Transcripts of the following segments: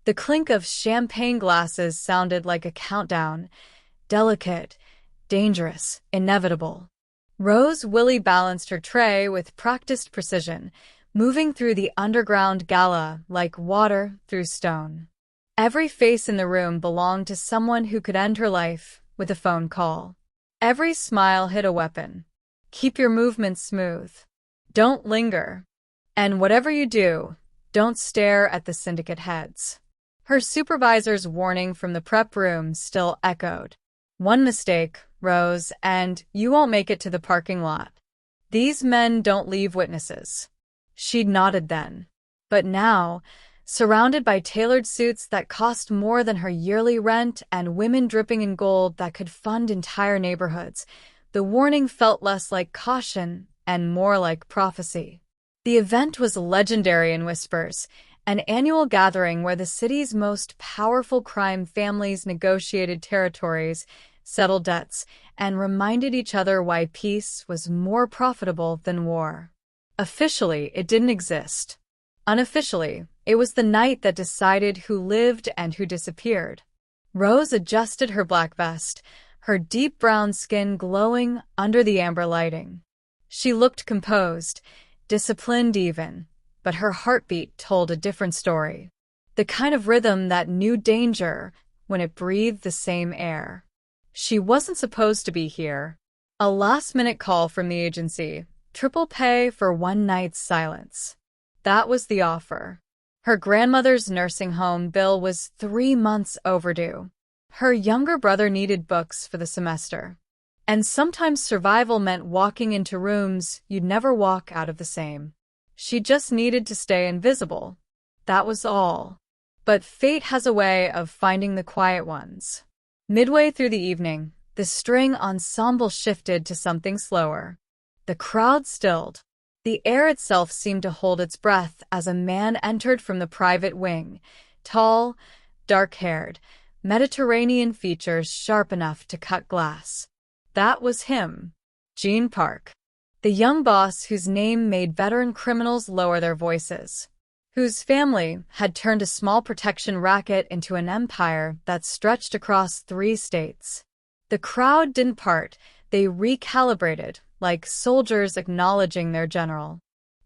The clink of champagne glasses sounded like a countdown, delicate, dangerous, inevitable. Rose Willie balanced her tray with practiced precision, moving through the underground gala like water through stone. Every face in the room belonged to someone who could end her life with a phone call. Every smile hit a weapon. Keep your movements smooth. Don't linger. And whatever you do, don't stare at the syndicate heads. Her supervisor's warning from the prep room still echoed. One mistake, Rose, and you won't make it to the parking lot. These men don't leave witnesses. She'd nodded then. But now, surrounded by tailored suits that cost more than her yearly rent and women dripping in gold that could fund entire neighborhoods, the warning felt less like caution and more like prophecy. The event was legendary in whispers, an annual gathering where the city's most powerful crime families negotiated territories, settled debts, and reminded each other why peace was more profitable than war. Officially, it didn't exist. Unofficially, it was the night that decided who lived and who disappeared. Rose adjusted her black vest, her deep brown skin glowing under the amber lighting. She looked composed, disciplined even, but her heartbeat told a different story. The kind of rhythm that knew danger when it breathed the same air. She wasn't supposed to be here. A last-minute call from the agency, triple pay for one night's silence. That was the offer. Her grandmother's nursing home bill was 3 months overdue. Her younger brother needed books for the semester. And sometimes survival meant walking into rooms you'd never walk out of the same. She just needed to stay invisible. That was all. But fate has a way of finding the quiet ones. Midway through the evening, the string ensemble shifted to something slower. The crowd stilled. The air itself seemed to hold its breath as a man entered from the private wing, tall, dark-haired, Mediterranean features sharp enough to cut glass. That was him, Gene Park, the young boss whose name made veteran criminals lower their voices, whose family had turned a small protection racket into an empire that stretched across 3 states. The crowd didn't part, they recalibrated, like soldiers acknowledging their general.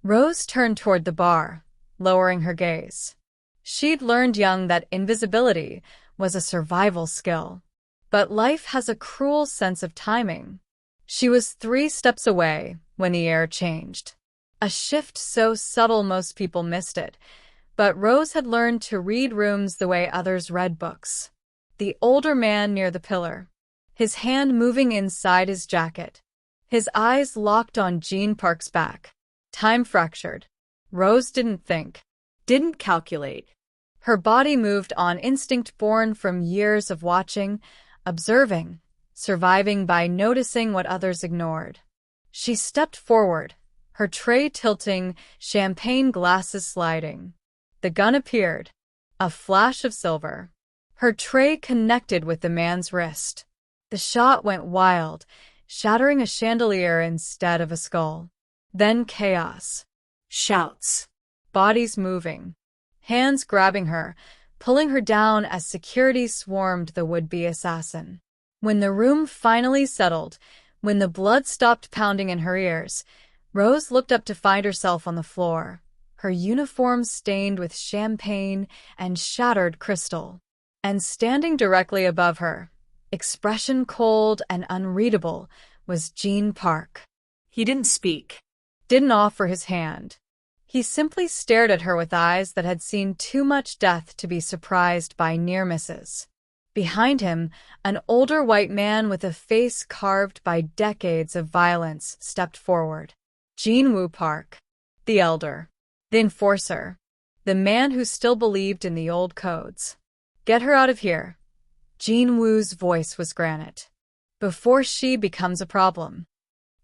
Rose turned toward the bar, lowering her gaze. She'd learned young that invisibility was a survival skill. But life has a cruel sense of timing. She was 3 steps away when the air changed. A shift so subtle most people missed it, but Rose had learned to read rooms the way others read books. The older man near the pillar, his hand moving inside his jacket, his eyes locked on Gene Park's back. Time fractured. Rose didn't think, didn't calculate. Her body moved on instinct born from years of watching, observing, surviving by noticing what others ignored. She stepped forward, her tray tilting, champagne glasses sliding. The gun appeared, a flash of silver. Her tray connected with the man's wrist. The shot went wild, shattering a chandelier instead of a skull. Then chaos. Shouts. Bodies moving. Hands grabbing her, pulling her down as security swarmed the would-be assassin. When the room finally settled, when the blood stopped pounding in her ears, Rose looked up to find herself on the floor, her uniform stained with champagne and shattered crystal. And standing directly above her, expression cold and unreadable, was Gene Park. He didn't speak, didn't offer his hand. He simply stared at her with eyes that had seen too much death to be surprised by near misses. Behind him, an older white man with a face carved by decades of violence stepped forward. Gene Woo Park, the elder, the enforcer, the man who still believed in the old codes. Get her out of here. Gene Woo's voice was granite. Before she becomes a problem.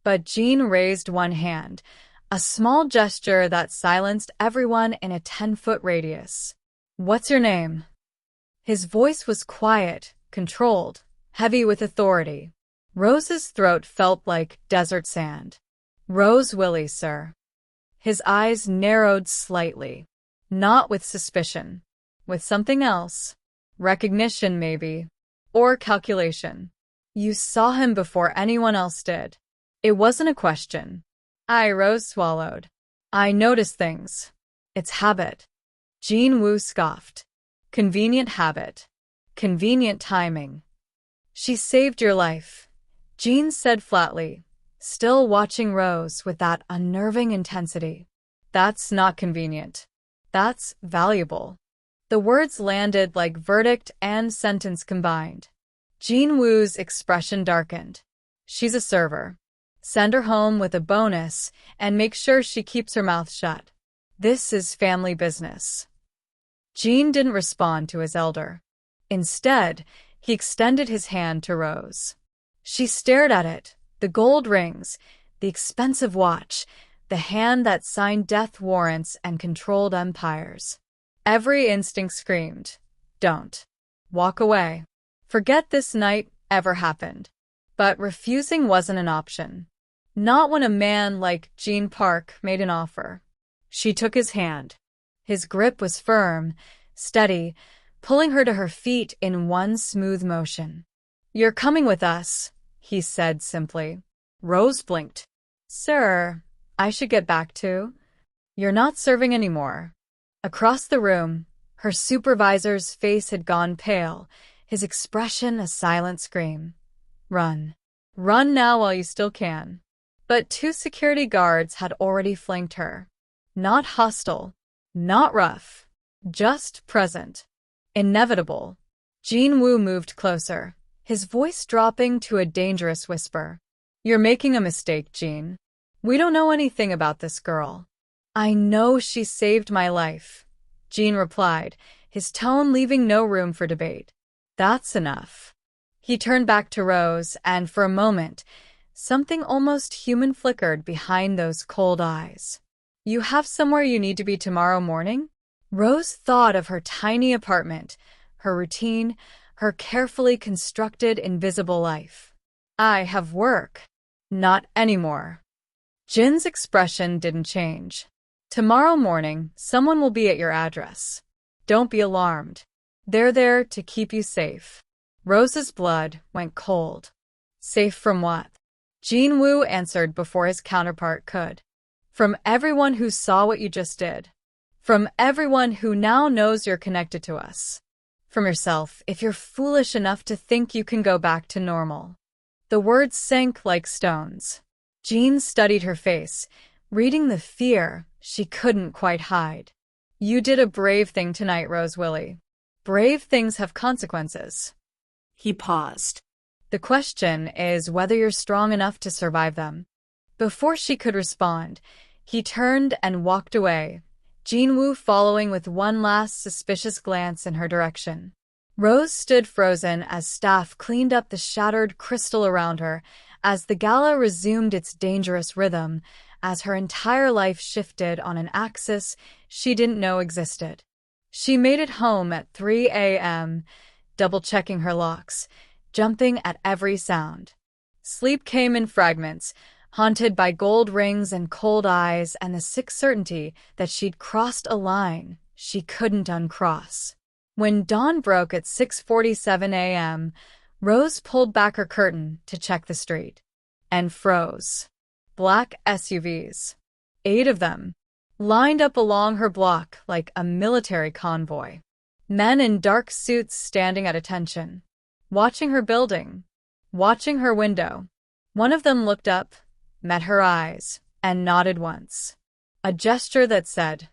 But Gene raised one hand, a small gesture that silenced everyone in a 10-foot radius. What's your name? His voice was quiet, controlled, heavy with authority. Rose's throat felt like desert sand. Rose Willie, sir. His eyes narrowed slightly. Not with suspicion. with something else. Recognition, maybe. Or calculation. You saw him before anyone else did. It wasn't a question. Rose swallowed. I notice things. It's habit. Jean Wu scoffed. Convenient habit. Convenient timing. She saved your life, Jean said flatly, still watching Rose with that unnerving intensity. That's not convenient. That's valuable. The words landed like verdict and sentence combined. Jean Wu's expression darkened. She's a server. Send her home with a bonus and make sure she keeps her mouth shut. This is family business. Jean didn't respond to his elder. Instead, he extended his hand to Rose. She stared at it, the gold rings, the expensive watch, the hand that signed death warrants and controlled empires. Every instinct screamed, don't. Walk away. Forget this night ever happened. But refusing wasn't an option. Not when a man like Gene Park made an offer. She took his hand. His grip was firm, steady, pulling her to her feet in one smooth motion. You're coming with us, he said simply. Rose blinked. Sir, I should get back to? You're not serving anymore. Across the room, her supervisor's face had gone pale, his expression a silent scream. Run. Run now while you still can. But 2 security guards had already flanked her. Not hostile, not rough, just present. Inevitable. Jean Wu moved closer, his voice dropping to a dangerous whisper. You're making a mistake, Jean. We don't know anything about this girl. I know she saved my life, Jean replied, his tone leaving no room for debate. That's enough. He turned back to Rose, and for a moment, something almost human flickered behind those cold eyes. You have somewhere you need to be tomorrow morning? Rose thought of her tiny apartment, her routine, her carefully constructed invisible life. I have work. Not anymore. Jin's expression didn't change. Tomorrow morning, someone will be at your address. Don't be alarmed. They're there to keep you safe. Rose's blood went cold. Safe from what? Jean Wu answered before his counterpart could. From everyone who saw what you just did. From everyone who now knows you're connected to us. From yourself, if you're foolish enough to think you can go back to normal. The words sank like stones. Jean studied her face, reading the fear she couldn't quite hide. You did a brave thing tonight, Rose Willie. Brave things have consequences. He paused. The question is whether you're strong enough to survive them. Before she could respond, he turned and walked away, Jean Wu following with one last suspicious glance in her direction. Rose stood frozen as staff cleaned up the shattered crystal around her, as the gala resumed its dangerous rhythm, as her entire life shifted on an axis she didn't know existed. She made it home at 3 a.m., double-checking her locks, jumping at every sound. Sleep came in fragments, haunted by gold rings and cold eyes and the sick certainty that she'd crossed a line she couldn't uncross. When dawn broke at 6:47 a.m., Rose pulled back her curtain to check the street. And froze. Black SUVs. 8 of them. Lined up along her block like a military convoy. Men in dark suits standing at attention. Watching her building. Watching her window. One of them looked up, met her eyes, and nodded once. A gesture that said,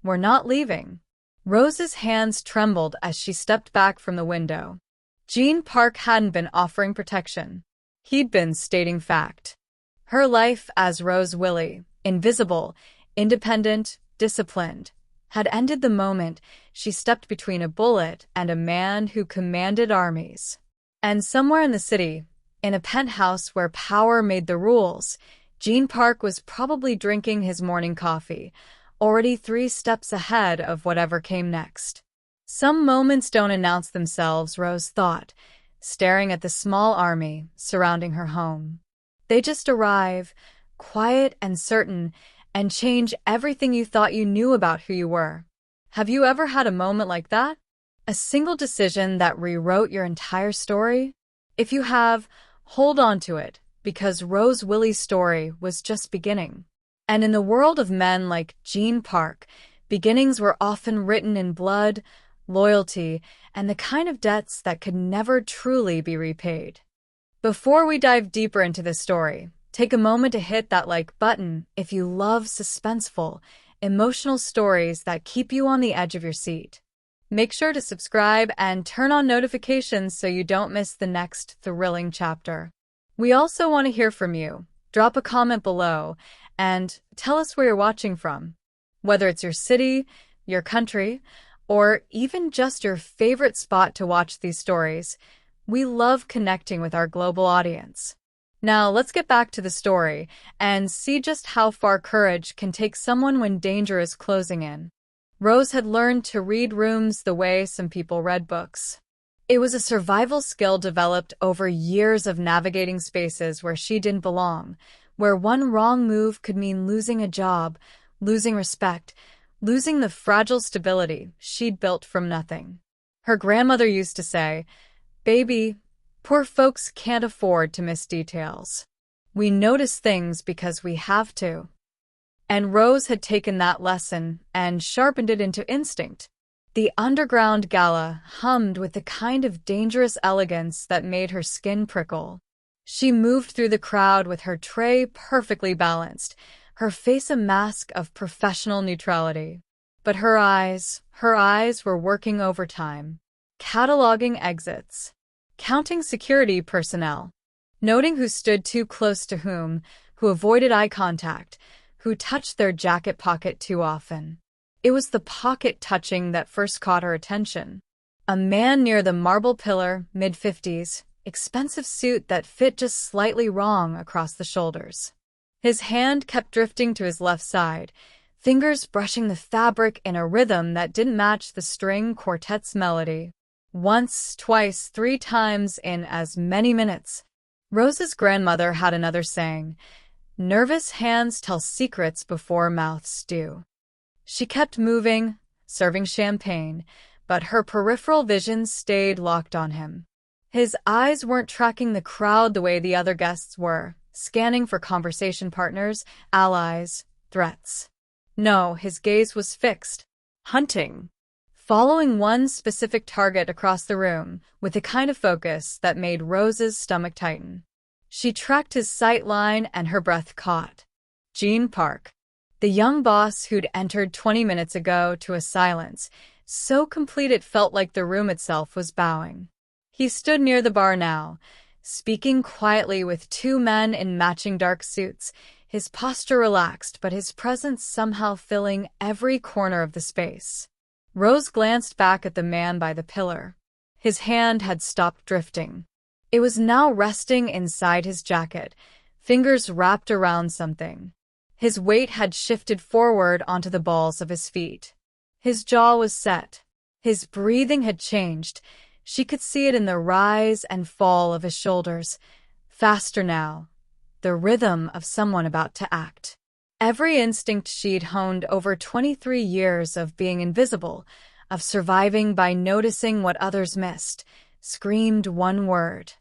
"We're not leaving." Rose's hands trembled as she stepped back from the window. Gene Park hadn't been offering protection. He'd been stating fact. Her life as Rose Willie, invisible, independent, disciplined, had ended the moment she stepped between a bullet and a man who commanded armies. And somewhere in the city, in a penthouse where power made the rules, Gene Park was probably drinking his morning coffee, already 3 steps ahead of whatever came next. Some moments don't announce themselves, Rose thought, staring at the small army surrounding her home. They just arrive, quiet and certain, and change everything you thought you knew about who you were. Have you ever had a moment like that? A single decision that rewrote your entire story? If you have, hold on to it, because Rose Willie's story was just beginning. And in the world of men like Gene Park, beginnings were often written in blood, loyalty, and the kind of debts that could never truly be repaid. Before we dive deeper into this story, take a moment to hit that like button if you love suspenseful, emotional stories that keep you on the edge of your seat. Make sure to subscribe and turn on notifications so you don't miss the next thrilling chapter. We also want to hear from you. Drop a comment below and tell us where you're watching from. Whether it's your city, your country, or even just your favorite spot to watch these stories, we love connecting with our global audience. Now, let's get back to the story and see just how far courage can take someone when danger is closing in. Rose had learned to read rooms the way some people read books. It was a survival skill developed over years of navigating spaces where she didn't belong, where one wrong move could mean losing a job, losing respect, losing the fragile stability she'd built from nothing. Her grandmother used to say, "Baby, poor folks can't afford to miss details. We notice things because we have to." And Rose had taken that lesson and sharpened it into instinct. The underground gala hummed with the kind of dangerous elegance that made her skin prickle. She moved through the crowd with her tray perfectly balanced, her face a mask of professional neutrality. But her eyes were working overtime, cataloging exits, counting security personnel, noting who stood too close to whom, who avoided eye contact, who touched their jacket pocket too often. It was the pocket touching that first caught her attention. A man near the marble pillar, mid-50s, expensive suit that fit just slightly wrong across the shoulders. His hand kept drifting to his left side, fingers brushing the fabric in a rhythm that didn't match the string quartet's melody. Once, twice, 3 times in as many minutes. Rose's grandmother had another saying, "Nervous hands tell secrets before mouths do." She kept moving, serving champagne, but her peripheral vision stayed locked on him. His eyes weren't tracking the crowd the way the other guests were, scanning for conversation partners, allies, threats. No, his gaze was fixed, hunting, following one specific target across the room with a kind of focus that made Rose's stomach tighten. She tracked his sight line and her breath caught. Gene Park, the young boss who'd entered 20 minutes ago, to a silence, so complete it felt like the room itself was bowing. He stood near the bar now, speaking quietly with 2 men in matching dark suits, his posture relaxed but his presence somehow filling every corner of the space. Rose glanced back at the man by the pillar. His hand had stopped drifting. It was now resting inside his jacket, fingers wrapped around something. His weight had shifted forward onto the balls of his feet. His jaw was set. His breathing had changed. She could see it in the rise and fall of his shoulders. Faster now. The rhythm of someone about to act. Every instinct she'd honed over 23 years of being invisible, of surviving by noticing what others missed, screamed one word.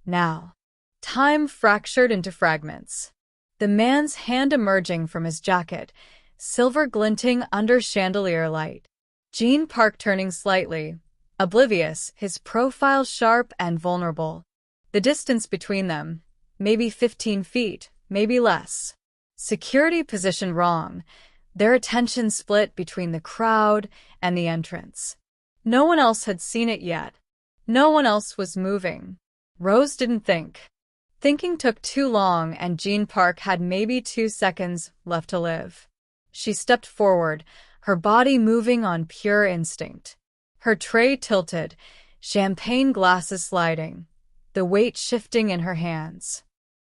Now. Time fractured into fragments. The man's hand emerging from his jacket, silver glinting under chandelier light. Gene Park turning slightly, oblivious, his profile sharp and vulnerable. The distance between them, maybe 15 feet, maybe less. Security positioned wrong, their attention split between the crowd and the entrance. No one else had seen it yet. No one else was moving. Rose didn't think. Thinking took too long, and Gene Park had maybe 2 seconds left to live. She stepped forward, her body moving on pure instinct. Her tray tilted, champagne glasses sliding, the weight shifting in her hands.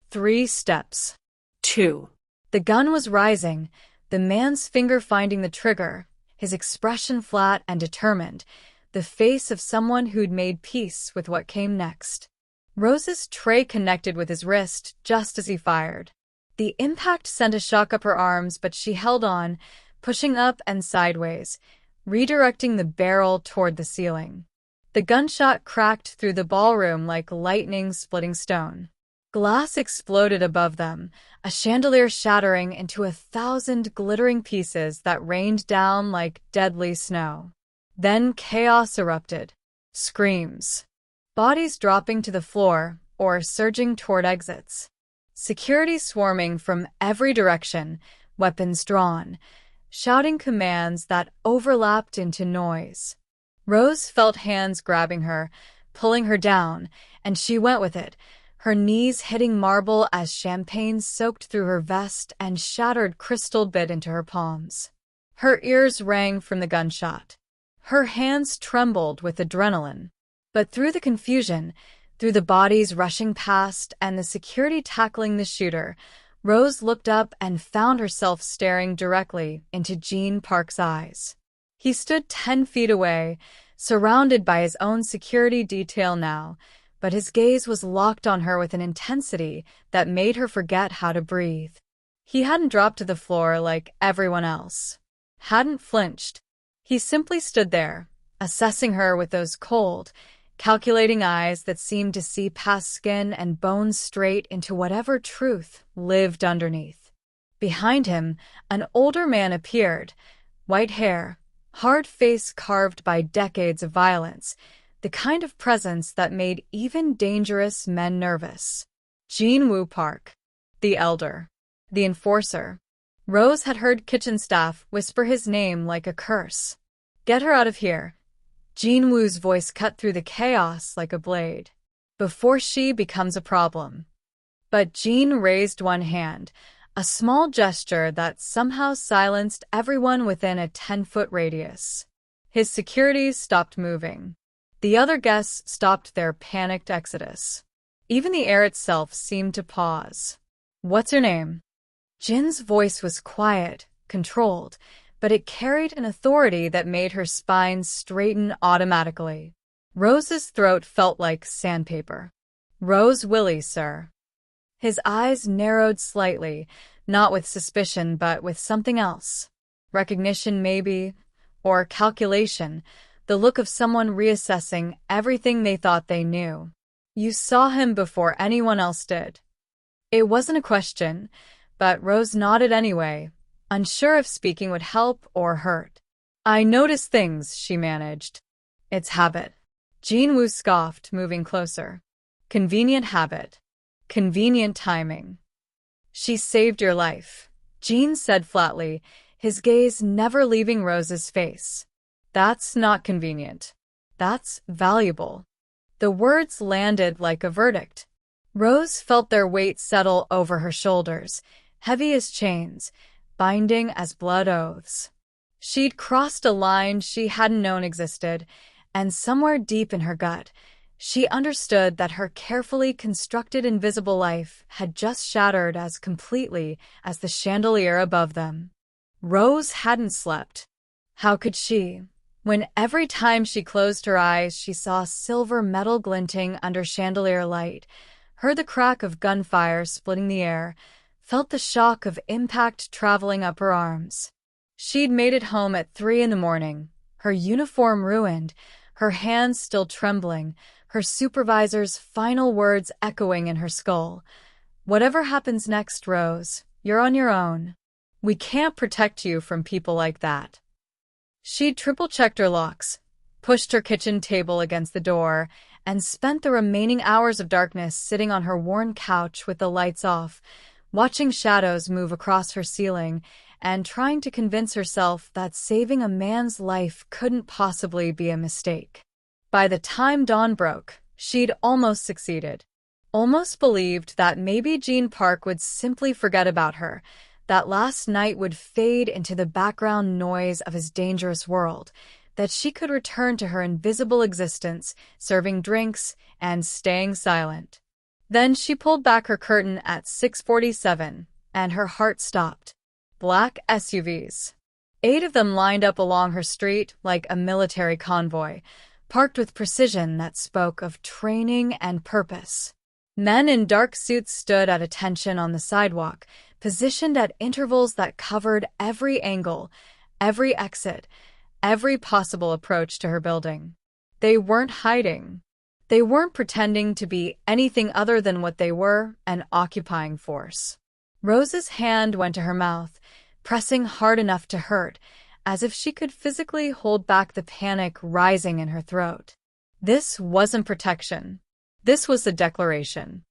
3 steps. 2. The gun was rising, the man's finger finding the trigger, his expression flat and determined, the face of someone who'd made peace with what came next. Rose's tray connected with his wrist just as he fired. The impact sent a shock up her arms, but she held on, pushing up and sideways, redirecting the barrel toward the ceiling. The gunshot cracked through the ballroom like lightning splitting stone. Glass exploded above them, a chandelier shattering into 1,000 glittering pieces that rained down like deadly snow. Then chaos erupted. Screams. Bodies dropping to the floor or surging toward exits. Security swarming from every direction, weapons drawn, shouting commands that overlapped into noise. Rose felt hands grabbing her, pulling her down, and she went with it, her knees hitting marble as champagne soaked through her vest and shattered crystal bit into her palms. Her ears rang from the gunshot. Her hands trembled with adrenaline. But through the confusion, through the bodies rushing past and the security tackling the shooter, Rose looked up and found herself staring directly into Gene Park's eyes. He stood 10 feet away, surrounded by his own security detail now, but his gaze was locked on her with an intensity that made her forget how to breathe. He hadn't dropped to the floor like everyone else. Hadn't flinched. He simply stood there, assessing her with those cold, calculating eyes that seemed to see past skin and bones straight into whatever truth lived underneath. Behind him, an older man appeared, white hair, hard face carved by decades of violence, the kind of presence that made even dangerous men nervous. Gene Woo Park, the elder, the enforcer. Rose had heard kitchen staff whisper his name like a curse. "Get her out of here." Gene Woo's voice cut through the chaos like a blade. "Before she becomes a problem." But Gene raised one hand, a small gesture that somehow silenced everyone within a 10-foot radius. His security stopped moving. The other guests stopped their panicked exodus. Even the air itself seemed to pause. "What's her name?" Jin's voice was quiet, controlled, but it carried an authority that made her spine straighten automatically. Rose's throat felt like sandpaper. "Rose Willie, sir." His eyes narrowed slightly, not with suspicion but with something else. Recognition maybe, or calculation, the look of someone reassessing everything they thought they knew. "You saw him before anyone else did." It wasn't a question, but Rose nodded anyway, unsure if speaking would help or hurt. "I notice things," she managed. "It's habit." Gene Woo scoffed, moving closer. "Convenient habit. Convenient timing." "She saved your life," Gene said flatly, his gaze never leaving Rose's face. "That's not convenient. That's valuable." The words landed like a verdict. Rose felt their weight settle over her shoulders, heavy as chains, binding as blood oaths. She'd crossed a line she hadn't known existed, and somewhere deep in her gut, she understood that her carefully constructed invisible life had just shattered as completely as the chandelier above them. Rose hadn't slept. How could she, when every time she closed her eyes she saw silver metal glinting under chandelier light, heard the crack of gunfire splitting the air, felt the shock of impact traveling up her arms? She'd made it home at 3 a.m, her uniform ruined, her hands still trembling, her supervisor's final words echoing in her skull. "Whatever happens next, Rose, you're on your own. We can't protect you from people like that." She'd triple-checked her locks, pushed her kitchen table against the door, and spent the remaining hours of darkness sitting on her worn couch with the lights off, watching shadows move across her ceiling and trying to convince herself that saving a man's life couldn't possibly be a mistake. By the time dawn broke, she'd almost succeeded. Almost believed that maybe Gene Park would simply forget about her, that last night would fade into the background noise of his dangerous world, that she could return to her invisible existence, serving drinks and staying silent. Then she pulled back her curtain at 6:47, and her heart stopped. Black SUVs. 8 of them lined up along her street like a military convoy, parked with precision that spoke of training and purpose. Men in dark suits stood at attention on the sidewalk, positioned at intervals that covered every angle, every exit, every possible approach to her building. They weren't hiding. They weren't pretending to be anything other than what they were, an occupying force. Rose's hand went to her mouth, pressing hard enough to hurt, as if she could physically hold back the panic rising in her throat. This wasn't protection. This was a declaration.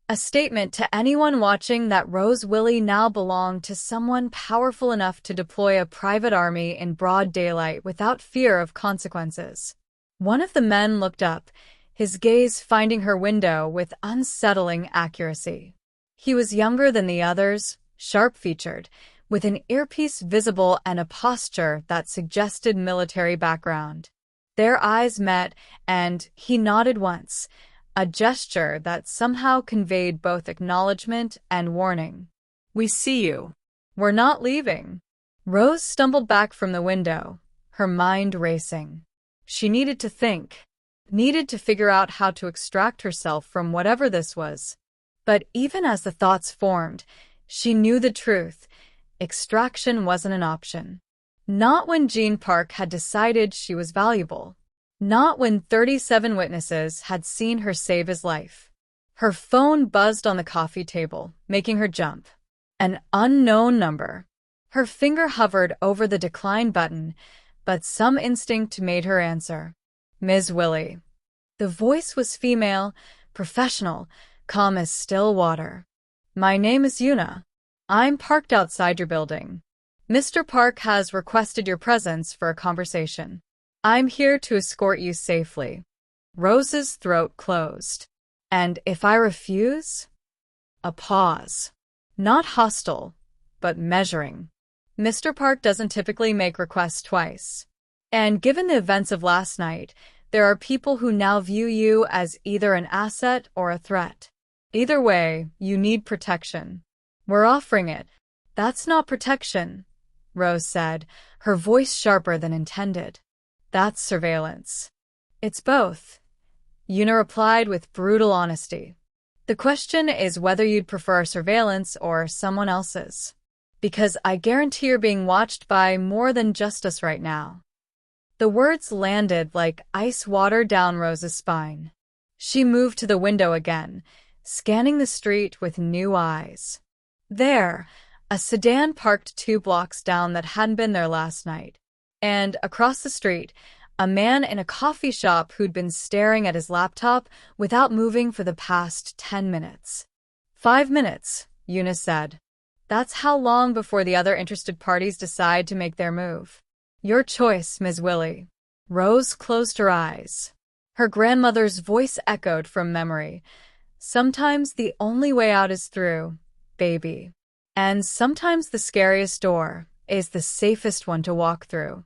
A statement to anyone watching that Rose Willie now belonged to someone powerful enough to deploy a private army in broad daylight without fear of consequences. One of the men looked up, his gaze finding her window with unsettling accuracy. He was younger than the others, sharp-featured, with an earpiece visible and a posture that suggested military background. Their eyes met, and he nodded once, a gesture that somehow conveyed both acknowledgement and warning. "We see you." "We're not leaving." Rose stumbled back from the window, her mind racing. She needed to think, needed to figure out how to extract herself from whatever this was. But even as the thoughts formed, she knew the truth. Extraction wasn't an option. Not when Gene Park had decided she was valuable. Not when 37 witnesses had seen her save his life. Her phone buzzed on the coffee table, making her jump. An unknown number. Her finger hovered over the decline button, but some instinct made her answer. "Ms. Willie." The voice was female, professional, calm as still water. "My name is Una. I'm parked outside your building. Mr. Park has requested your presence for a conversation. I'm here to escort you safely." Rose's throat closed. "And if I refuse?" A pause. Not hostile, but measuring. Mr. Park doesn't typically make requests twice. And given the events of last night, there are people who now view you as either an asset or a threat. Either way, you need protection. We're offering it. "That's not protection," Rose said, her voice sharper than intended. "That's surveillance." "It's both," Una replied with brutal honesty. "The question is whether you'd prefer surveillance or someone else's. Because I guarantee you're being watched by more than just us right now." The words landed like ice water down Rose's spine. She moved to the window again, scanning the street with new eyes. There, a sedan parked 2 blocks down that hadn't been there last night. And across the street, a man in a coffee shop who'd been staring at his laptop without moving for the past 10 minutes. 5 minutes, Una said. "That's how long before the other interested parties decide to make their move." "Your choice, Ms. Willie." Rose closed her eyes. Her grandmother's voice echoed from memory. "Sometimes the only way out is through, baby. And sometimes the scariest door is the safest one to walk through."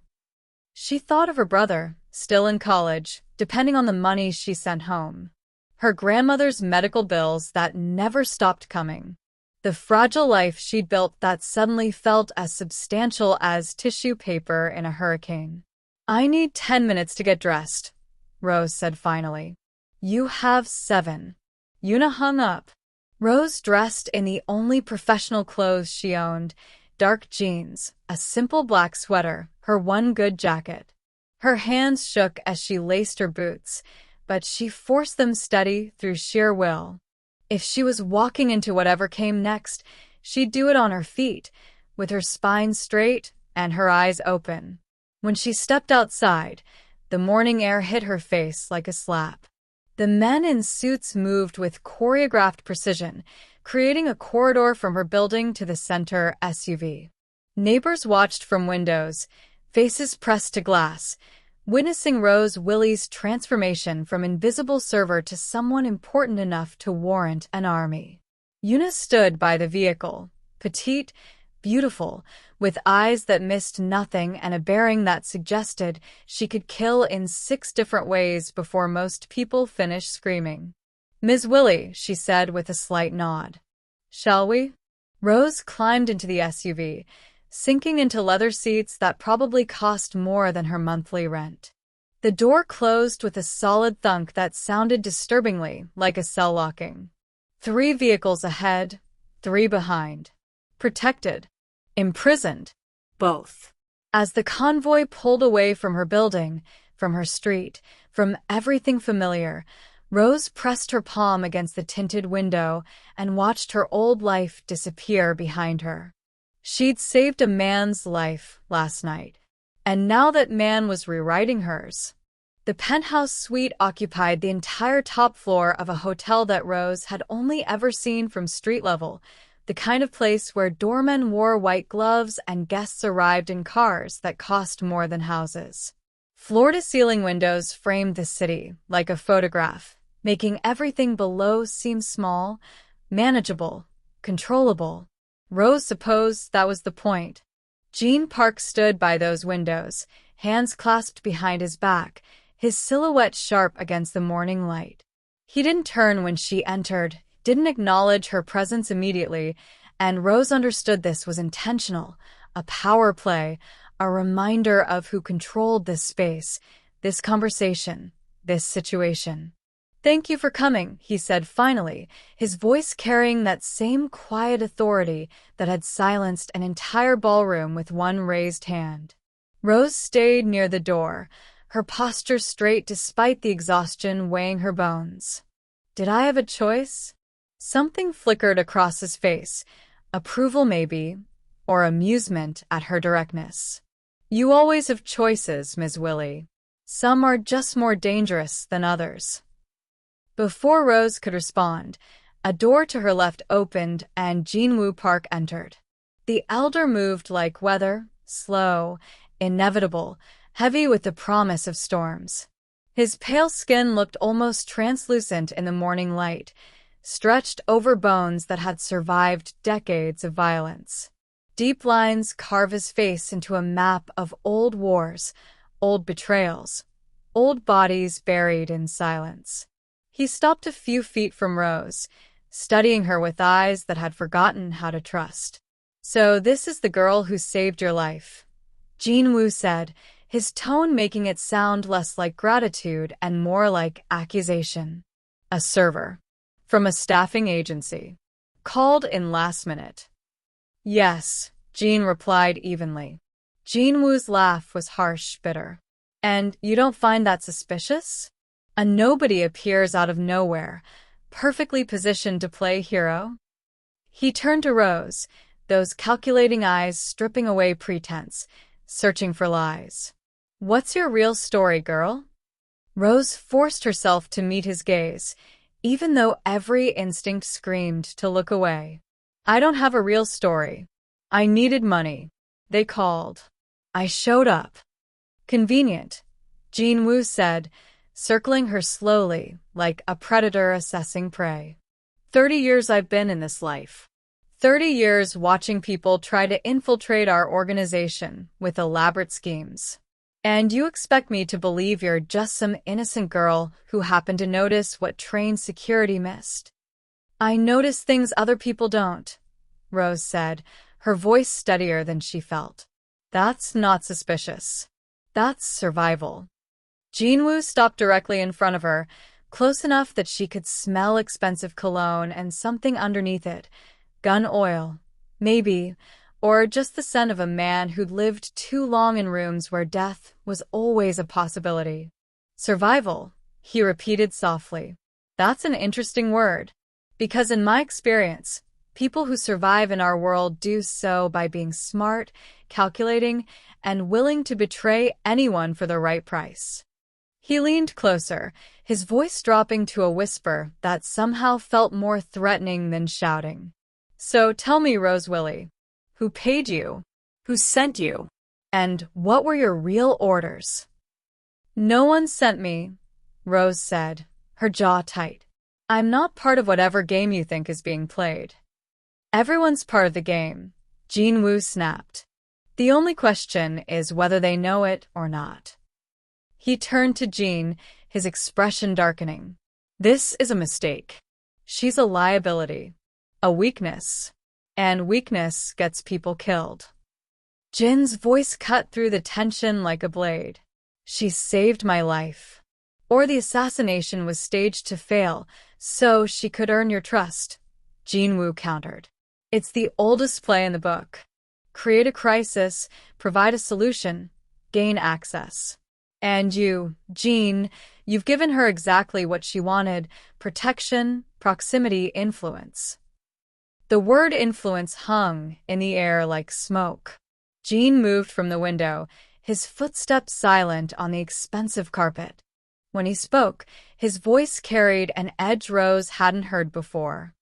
She thought of her brother, still in college, depending on the money she sent home. Her grandmother's medical bills that never stopped coming. The fragile life she'd built that suddenly felt as substantial as tissue paper in a hurricane. "I need 10 minutes to get dressed," Rose said finally. "You have 7. Una hung up. Rose dressed in the only professional clothes she owned, dark jeans, a simple black sweater, her one good jacket. Her hands shook as she laced her boots, but she forced them steady through sheer will. If she was walking into whatever came next, she'd do it on her feet, with her spine straight and her eyes open. When she stepped outside, the morning air hit her face like a slap. The men in suits moved with choreographed precision, creating a corridor from her building to the center SUV. Neighbors watched from windows, faces pressed to glass, witnessing Rose Willie's transformation from invisible server to someone important enough to warrant an army. Una stood by the vehicle, petite, beautiful, with eyes that missed nothing and a bearing that suggested she could kill in 6 different ways before most people finished screaming. "Ms. Willie," she said with a slight nod. "Shall we?" Rose climbed into the SUV, sinking into leather seats that probably cost more than her monthly rent. The door closed with a solid thunk that sounded disturbingly like a cell locking. 3 vehicles ahead, 3 behind. Protected. Imprisoned. Both. As the convoy pulled away from her building, from her street, from everything familiar, Rose pressed her palm against the tinted window and watched her old life disappear behind her. She'd saved a man's life last night, and now that man was rewriting hers. The penthouse suite occupied the entire top floor of a hotel that Rose had only ever seen from street level, the kind of place where doormen wore white gloves and guests arrived in cars that cost more than houses. Floor-to-ceiling windows framed the city like a photograph, making everything below seem small, manageable, controllable. Rose supposed that was the point. Gene Park stood by those windows, hands clasped behind his back, his silhouette sharp against the morning light. He didn't turn when she entered, didn't acknowledge her presence immediately, and Rose understood this was intentional, a power play, a reminder of who controlled this space, this conversation, this situation. "Thank you for coming," he said finally, his voice carrying that same quiet authority that had silenced an entire ballroom with one raised hand. Rose stayed near the door, her posture straight despite the exhaustion weighing her bones. "Did I have a choice?" Something flickered across his face, approval maybe, or amusement at her directness. "You always have choices, Ms. Willie. Some are just more dangerous than others." Before Rose could respond, a door to her left opened and Jin-woo Park entered. The elder moved like weather, slow, inevitable, heavy with the promise of storms. His pale skin looked almost translucent in the morning light, stretched over bones that had survived decades of violence. Deep lines carve his face into a map of old wars, old betrayals, old bodies buried in silence. He stopped a few feet from Rose, studying her with eyes that had forgotten how to trust. "So this is the girl who saved your life," Jin-woo said, his tone making it sound less like gratitude and more like accusation. "A server. From a staffing agency. Called in last minute." "Yes," Jin replied evenly. Jin-woo's laugh was harsh, bitter. "And you don't find that suspicious? A nobody appears out of nowhere, perfectly positioned to play hero." He turned to Rose, those calculating eyes stripping away pretense, searching for lies. "What's your real story, girl?" Rose forced herself to meet his gaze, even though every instinct screamed to look away. "I don't have a real story. I needed money. They called. I showed up." "Convenient," Jin-woo said, circling her slowly, like a predator assessing prey. 30 years I've been in this life. 30 years watching people try to infiltrate our organization with elaborate schemes. And you expect me to believe you're just some innocent girl who happened to notice what trained security missed?" "I notice things other people don't," Rose said, her voice steadier than she felt. "That's not suspicious. That's survival." Jin-woo stopped directly in front of her, close enough that she could smell expensive cologne and something underneath it. Gun oil, maybe, or just the scent of a man who'd lived too long in rooms where death was always a possibility. "Survival," he repeated softly. "That's an interesting word, because in my experience, people who survive in our world do so by being smart, calculating, and willing to betray anyone for the right price." He leaned closer, his voice dropping to a whisper that somehow felt more threatening than shouting. "So tell me, Rose Willie, who paid you? Who sent you? And what were your real orders?" "No one sent me," Rose said, her jaw tight. "I'm not part of whatever game you think is being played." "Everyone's part of the game," Jin-woo snapped. "The only question is whether they know it or not." He turned to Jean, his expression darkening. "This is a mistake. She's a liability, a weakness, and weakness gets people killed." Jin's voice cut through the tension like a blade. "She saved my life. Or the assassination was staged to fail, so she could earn your trust," Jin-woo countered. "It's the oldest play in the book. Create a crisis, provide a solution, gain access. And you, Jean, you've given her exactly what she wanted: protection, proximity, influence. The word influence hung in the air like smoke. Jean moved from the window, his footsteps silent on the expensive carpet. When he spoke, his voice carried an edge Rose hadn't heard before.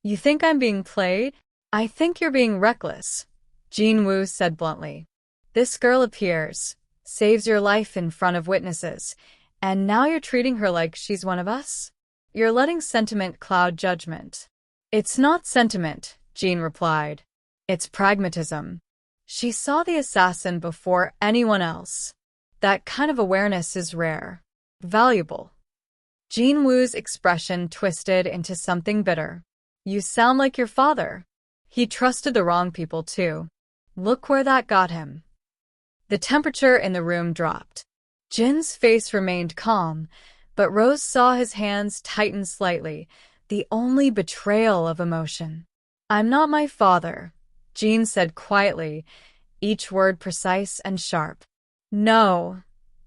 You think I'm being played? I think you're being reckless, Jean Wu said bluntly. This girl appears, saves your life in front of witnesses, and now you're treating her like she's one of us? You're letting sentiment cloud judgment. It's not sentiment, Jean replied. It's pragmatism. She saw the assassin before anyone else. That kind of awareness is rare. Valuable. Jean Wu's expression twisted into something bitter. You sound like your father. He trusted the wrong people too. Look where that got him. The temperature in the room dropped. Jin's face remained calm, but Rose saw his hands tighten slightly, the only betrayal of emotion. I'm not my father, Jean said quietly, each word precise and sharp. No,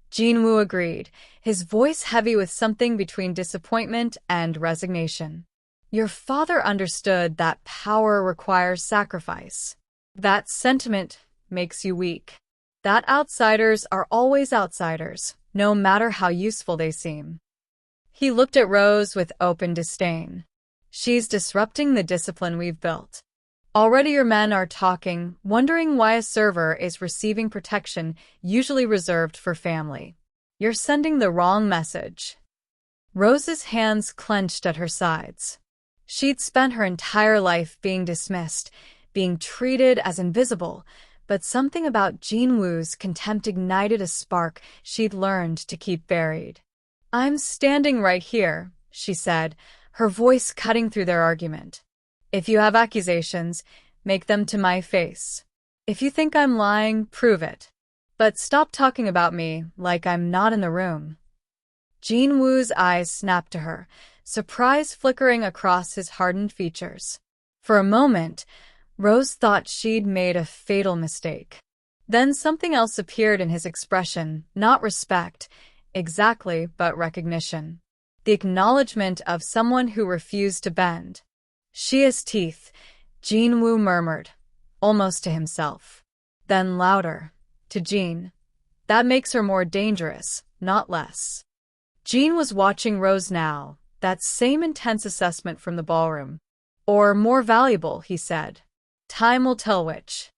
Jean Wu agreed, his voice heavy with something between disappointment and resignation. Your father understood that power requires sacrifice. That sentiment makes you weak. That outsiders are always outsiders, no matter how useful they seem. He looked at Rose with open disdain. She's disrupting the discipline we've built. Already your men are talking, wondering why a server is receiving protection usually reserved for family. You're sending the wrong message. Rose's hands clenched at her sides. She'd spent her entire life being dismissed, being treated as invisible, but something about Jean Wu's contempt ignited a spark she'd learned to keep buried. I'm standing right here, she said, her voice cutting through their argument. If you have accusations, make them to my face. If you think I'm lying, prove it. But stop talking about me like I'm not in the room. Jean Wu's eyes snapped to her, surprise flickering across his hardened features. For a moment, Rose thought she'd made a fatal mistake. Then something else appeared in his expression, not respect, exactly, but recognition. The acknowledgement of someone who refused to bend. She has teeth, Jean Wu murmured, almost to himself. Then louder, to Jean. That makes her more dangerous, not less. Jean was watching Rose now, that same intense assessment from the ballroom. Or more valuable, he said. Time will tell which.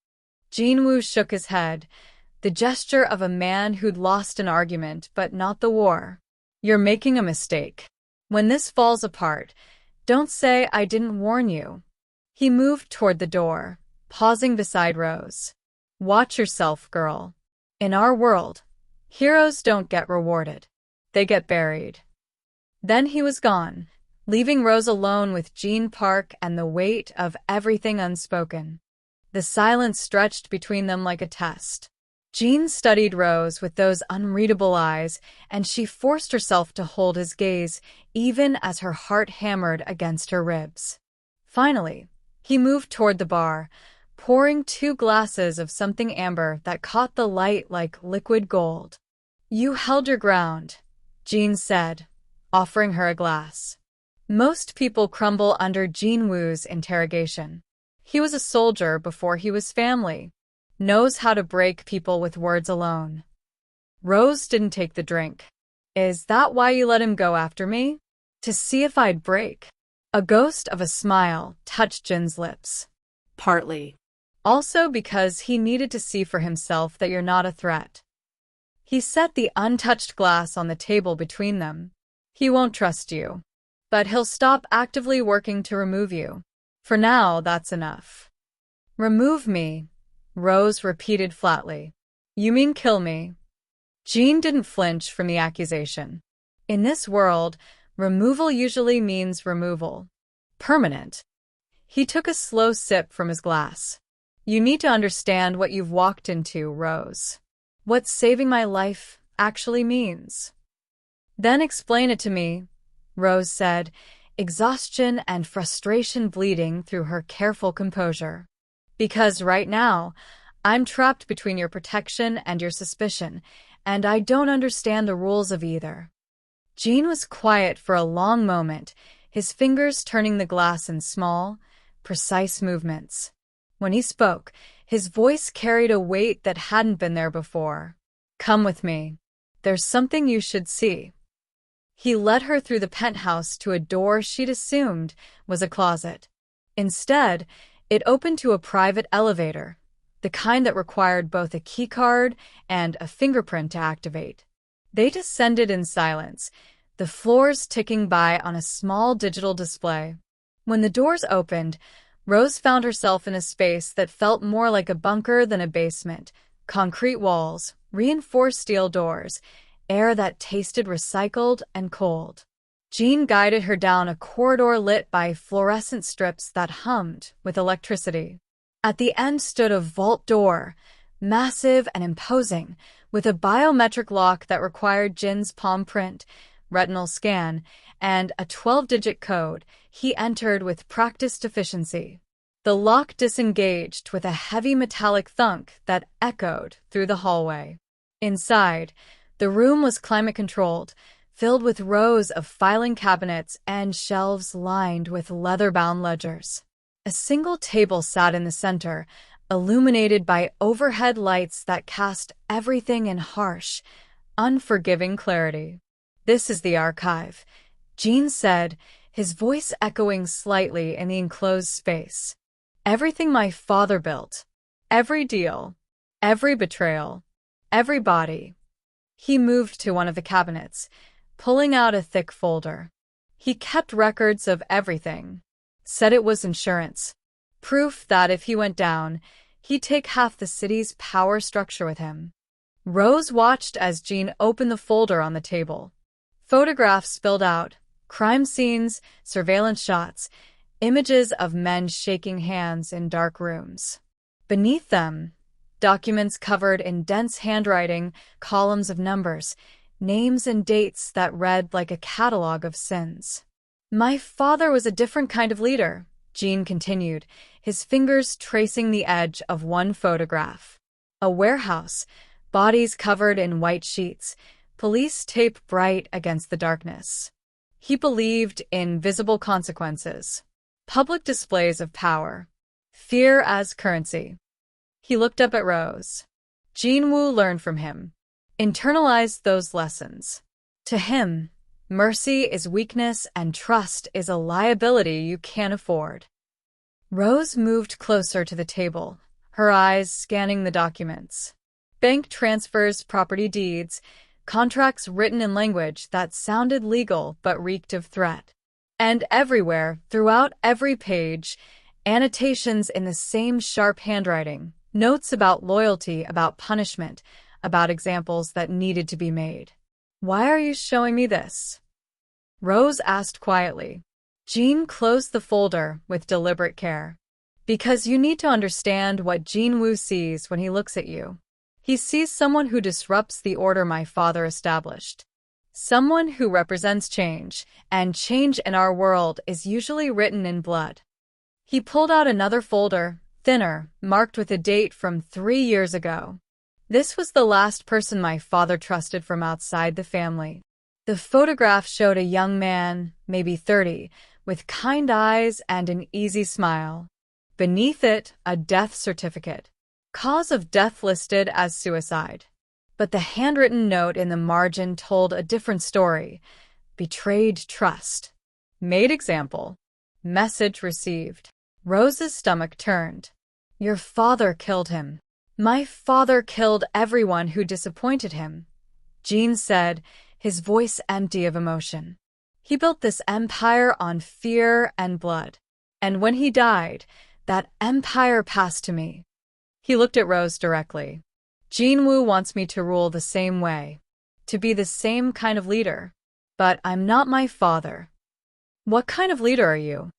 Jean Wu shook his head, the gesture of a man who'd lost an argument but not the war. You're making a mistake. When this falls apart, don't say I didn't warn you. He moved toward the door, pausing beside Rose. Watch yourself, girl. In our world, heroes don't get rewarded. They get buried. Then he was gone, leaving Rose alone with Jean Park and the weight of everything unspoken. The silence stretched between them like a test. Jean studied Rose with those unreadable eyes, and she forced herself to hold his gaze, even as her heart hammered against her ribs. Finally, he moved toward the bar, pouring 2 glasses of something amber that caught the light like liquid gold. You held your ground, Jean said, offering her a glass. Most people crumble under Jean Wu's interrogation. He was a soldier before he was family. Knows how to break people with words alone. Rose didn't take the drink. Is that why you let him go after me? To see if I'd break. A ghost of a smile touched Jin's lips. Partly. Also because he needed to see for himself that you're not a threat. He set the untouched glass on the table between them. He won't trust you. But he'll stop actively working to remove you. For now, that's enough. Remove me, Rose repeated flatly. You mean kill me? Jean didn't flinch from the accusation. In this world, removal usually means removal. Permanent. He took a slow sip from his glass. You need to understand what you've walked into, Rose. What saving my life actually means. Then explain it to me, Rose said, exhaustion and frustration bleeding through her careful composure. Because right now, I'm trapped between your protection and your suspicion, and I don't understand the rules of either. Jean was quiet for a long moment, his fingers turning the glass in small, precise movements. When he spoke, his voice carried a weight that hadn't been there before. Come with me. There's something you should see. He led her through the penthouse to a door she'd assumed was a closet. Instead, it opened to a private elevator, the kind that required both a keycard and a fingerprint to activate. They descended in silence, the floors ticking by on a small digital display. When the doors opened, Rose found herself in a space that felt more like a bunker than a basement. Concrete walls, reinforced steel doors, air that tasted recycled and cold. Jean guided her down a corridor lit by fluorescent strips that hummed with electricity. At the end stood a vault door, massive and imposing, with a biometric lock that required Jin's palm print, retinal scan, and a 12-digit code he entered with practiced efficiency. The lock disengaged with a heavy metallic thunk that echoed through the hallway. Inside, the room was climate-controlled, filled with rows of filing cabinets and shelves lined with leather-bound ledgers. A single table sat in the center, illuminated by overhead lights that cast everything in harsh, unforgiving clarity. "This is the archive," Jean said, his voice echoing slightly in the enclosed space. "Everything my father built. Every deal. Every betrayal. Every body." He moved to one of the cabinets, pulling out a thick folder. He kept records of everything. Said it was insurance. Proof that if he went down, he'd take half the city's power structure with him. Rose watched as Jean opened the folder on the table. Photographs spilled out, crime scenes, surveillance shots, images of men shaking hands in dark rooms. Beneath them, documents covered in dense handwriting, columns of numbers, names and dates that read like a catalog of sins. "My father was a different kind of leader," Jean continued, his fingers tracing the edge of one photograph. A warehouse, bodies covered in white sheets, police tape bright against the darkness. He believed in visible consequences, public displays of power, fear as currency. He looked up at Rose. Jean Wu learned from him, internalized those lessons. To him, mercy is weakness and trust is a liability you can't afford. Rose moved closer to the table, her eyes scanning the documents. Bank transfers, property deeds, contracts written in language that sounded legal but reeked of threat. And everywhere, throughout every page, annotations in the same sharp handwriting, notes about loyalty, about punishment, about examples that needed to be made. "Why are you showing me this?" Rose asked quietly. Jean closed the folder with deliberate care. "Because you need to understand what Jean Wu sees when he looks at you. He sees someone who disrupts the order my father established. Someone who represents change, and change in our world is usually written in blood." He pulled out another folder, thinner, marked with a date from 3 years ago. "This was the last person my father trusted from outside the family." The photograph showed a young man, maybe 30, with kind eyes and an easy smile. Beneath it, a death certificate. Cause of death listed as suicide. But the handwritten note in the margin told a different story. Betrayed trust. Made example. Message received. Rose's stomach turned. "Your father killed him." "My father killed everyone who disappointed him," Jean said, his voice empty of emotion. "He built this empire on fear and blood. And when he died, that empire passed to me." He looked at Rose directly. "Jean Wu wants me to rule the same way, to be the same kind of leader. But I'm not my father." "What kind of leader are you?"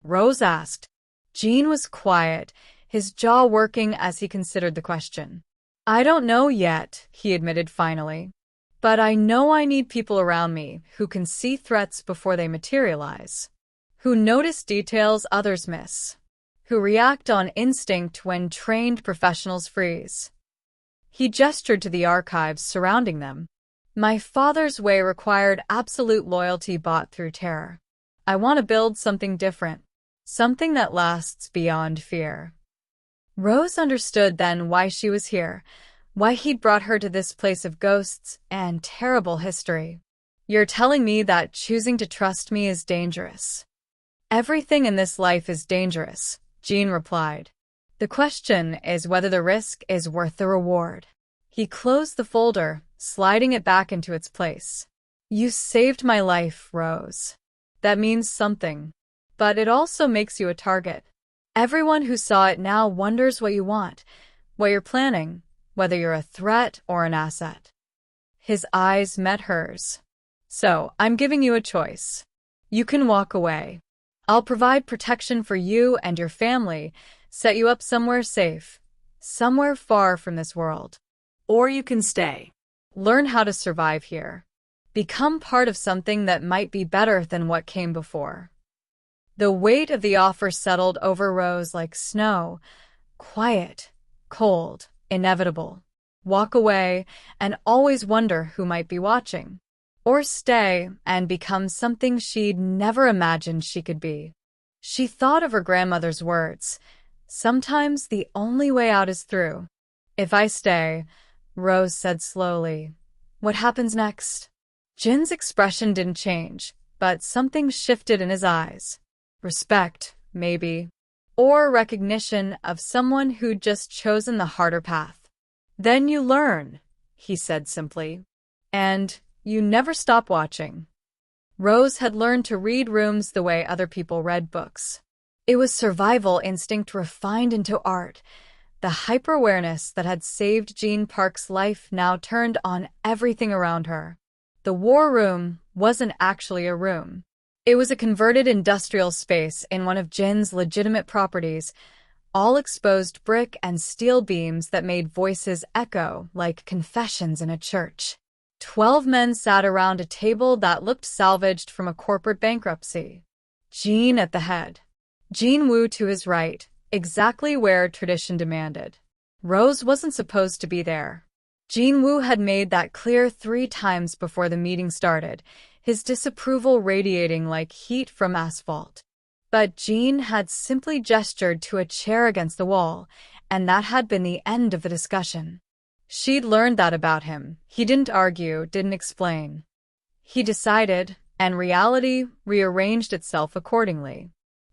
Rose asked. Jean was quiet, his jaw working as he considered the question. "I don't know yet," he admitted finally. "But I know I need people around me who can see threats before they materialize, who notice details others miss, who react on instinct when trained professionals freeze. He gestured to the archives surrounding them. My father's way required absolute loyalty bought through terror. I want to build something different, something that lasts beyond fear. Rose understood then why she was here, why he'd brought her to this place of ghosts and terrible history. You're telling me that choosing to trust me is dangerous. Everything in this life is dangerous, Jean replied. The question is whether the risk is worth the reward. He closed the folder, sliding it back into its place. You saved my life, Rose. That means something. But it also makes you a target. Everyone who saw it now wonders what you want, what you're planning, whether you're a threat or an asset. His eyes met hers. So, I'm giving you a choice. You can walk away. I'll provide protection for you and your family, set you up somewhere safe, somewhere far from this world. Or you can stay. Learn how to survive here. Become part of something that might be better than what came before. The weight of the offer settled over Rose like snow, quiet, cold, inevitable. Walk away and always wonder who might be watching. Or stay and become something she'd never imagined she could be. She thought of her grandmother's words. Sometimes the only way out is through. If I stay, Rose said slowly. What happens next? Jin's expression didn't change, but something shifted in his eyes. Respect, maybe. Or recognition of someone who'd just chosen the harder path. Then you learn, he said simply. And you never stop watching. Rose had learned to read rooms the way other people read books. It was survival instinct refined into art. The hyper-awareness that had saved Jean Park's life now turned on everything around her. The war room wasn't actually a room. It was a converted industrial space in one of Jin's legitimate properties, all exposed brick and steel beams that made voices echo like confessions in a church. 12 men sat around a table that looked salvaged from a corporate bankruptcy. Jean at the head. Jean Wu to his right, exactly where tradition demanded. Rose wasn't supposed to be there. Jean Wu had made that clear 3 times before the meeting started, his disapproval radiating like heat from asphalt. But Jean had simply gestured to a chair against the wall, and that had been the end of the discussion. She'd learned that about him. He didn't argue, didn't explain. He decided, and reality rearranged itself accordingly.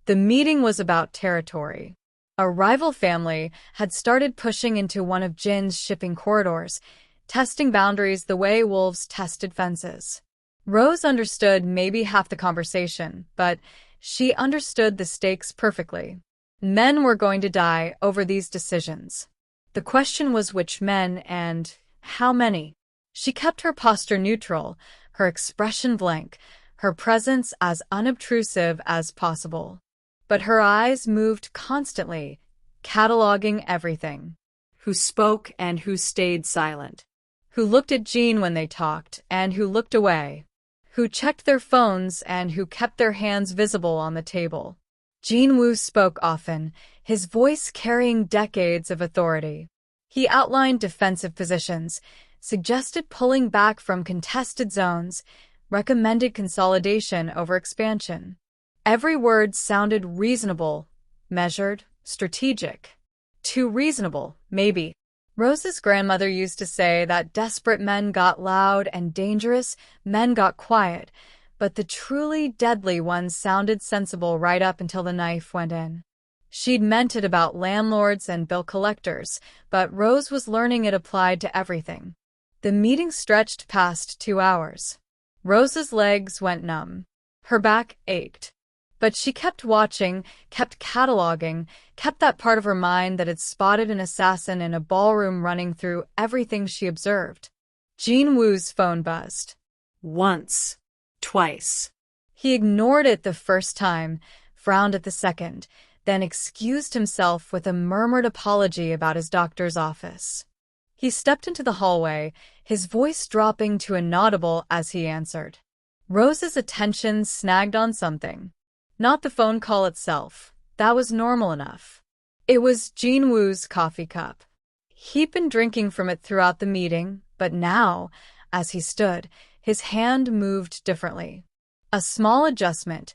The meeting was about territory. A rival family had started pushing into one of Jin's shipping corridors, testing boundaries the way wolves tested fences. Rose understood maybe half the conversation, but she understood the stakes perfectly. Men were going to die over these decisions. The question was which men and how many. She kept her posture neutral, her expression blank, her presence as unobtrusive as possible. But her eyes moved constantly, cataloging everything. Who spoke and who stayed silent. Who looked at Jean when they talked and who looked away. Who checked their phones and who kept their hands visible on the table. Jean Wu spoke often, his voice carrying decades of authority. He outlined defensive positions, suggested pulling back from contested zones, recommended consolidation over expansion. Every word sounded reasonable, measured, strategic. Too reasonable, maybe. Rose's grandmother used to say that desperate men got loud and dangerous men got quiet, but the truly deadly ones sounded sensible right up until the knife went in. She'd meant it about landlords and bill collectors, but Rose was learning it applied to everything. The meeting stretched past 2 hours. Rose's legs went numb. Her back ached. But she kept watching, kept cataloging, kept that part of her mind that had spotted an assassin in a ballroom running through everything she observed. Jean Wu's phone buzzed. Once. Twice. He ignored it the first time, frowned at the second, then excused himself with a murmured apology about his doctor's office. He stepped into the hallway, his voice dropping to inaudible as he answered. Rose's attention snagged on something. Not the phone call itself, That was normal enough. It was Jinwoo's coffee cup. He'd been drinking from it throughout the meeting, but now, as he stood, his hand moved differently. A small adjustment,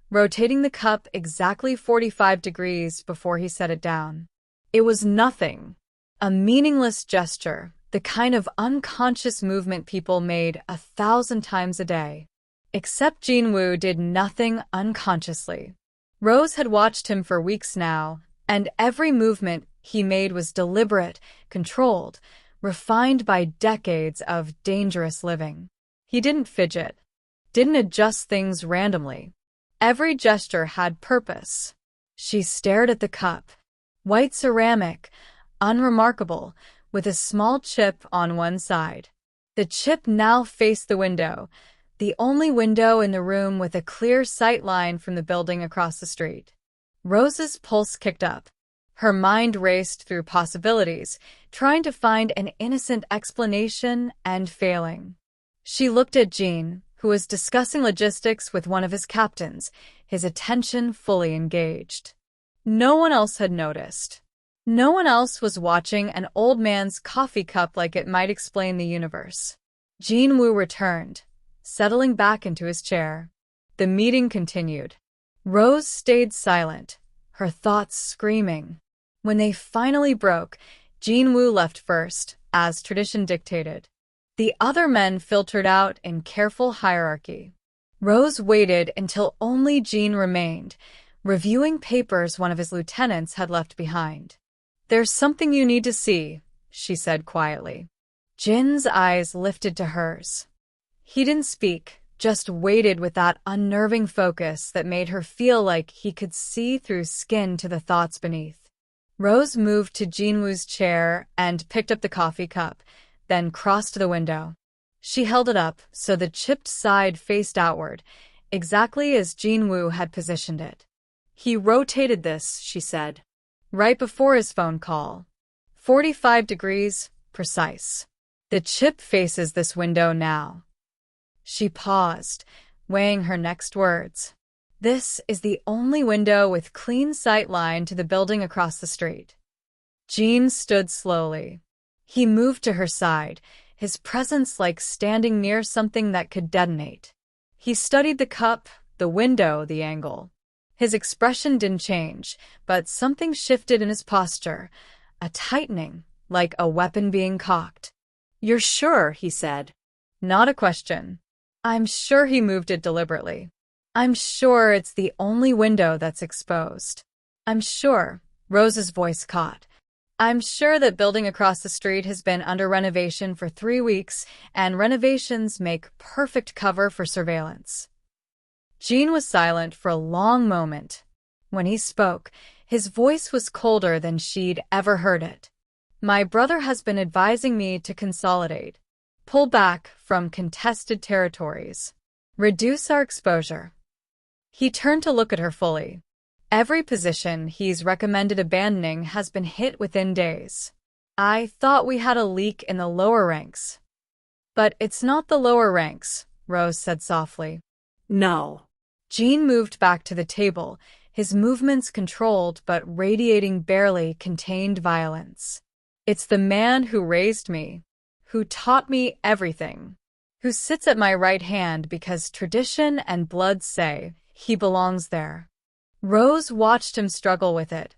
rotating the cup exactly 45 degrees before he set it down. It was nothing. A meaningless gesture, the kind of unconscious movement people made 1,000 times a day. Except Jinwoo did nothing unconsciously. Rose had watched him for weeks now, and every movement he made was deliberate, controlled, refined by decades of dangerous living. He didn't fidget, didn't adjust things randomly. Every gesture had purpose. She stared at the cup. White ceramic, unremarkable, with a small chip on one side. The chip now faced the window, the only window in the room with a clear sight line from the building across the street. Rose's pulse kicked up. Her mind raced through possibilities, trying to find an innocent explanation and failing. She looked at Jean, who was discussing logistics with one of his captains, his attention fully engaged. No one else had noticed. No one else was watching an old man's coffee cup like it might explain the universe. Jinwoo returned, settling back into his chair. The meeting continued. Rose stayed silent, her thoughts screaming. When they finally broke, Jinwoo left first, as tradition dictated. The other men filtered out in careful hierarchy. Rose waited until only Jean remained, reviewing papers one of his lieutenants had left behind. "There's something you need to see," she said quietly. Jin's eyes lifted to hers. He didn't speak, just waited with that unnerving focus that made her feel like he could see through skin to the thoughts beneath. Rose moved to Jinwoo's chair and picked up the coffee cup, then crossed to the window. She held it up so the chipped side faced outward, exactly as Jinwoo had positioned it. "He rotated this," she said, "right before his phone call. 45 degrees, precise. The chip faces this window now." She paused, weighing her next words. "This is the only window with clean sight line to the building across the street." Jean stood slowly. He moved to her side, his presence like standing near something that could detonate. He studied the cup, the window, the angle. His expression didn't change, but something shifted in his posture, a tightening, like a weapon being cocked. "You're sure?" he said. Not a question. I'm sure he moved it deliberately. I'm sure it's the only window that's exposed. I'm sure, Rose's voice caught. I'm sure that building across the street has been under renovation for 3 weeks, and renovations make perfect cover for surveillance. Jean was silent for a long moment. When he spoke, his voice was colder than she'd ever heard it. "My brother has been advising me to consolidate, pull back from contested territories, reduce our exposure." He turned to look at her fully. "Every position he's recommended abandoning has been hit within days. I thought we had a leak in the lower ranks." "But it's not the lower ranks," Rose said softly. "No." Jean moved back to the table, his movements controlled but radiating barely contained violence. "It's the man who raised me, who taught me everything, who sits at my right hand because tradition and blood say he belongs there." Rose watched him struggle with it.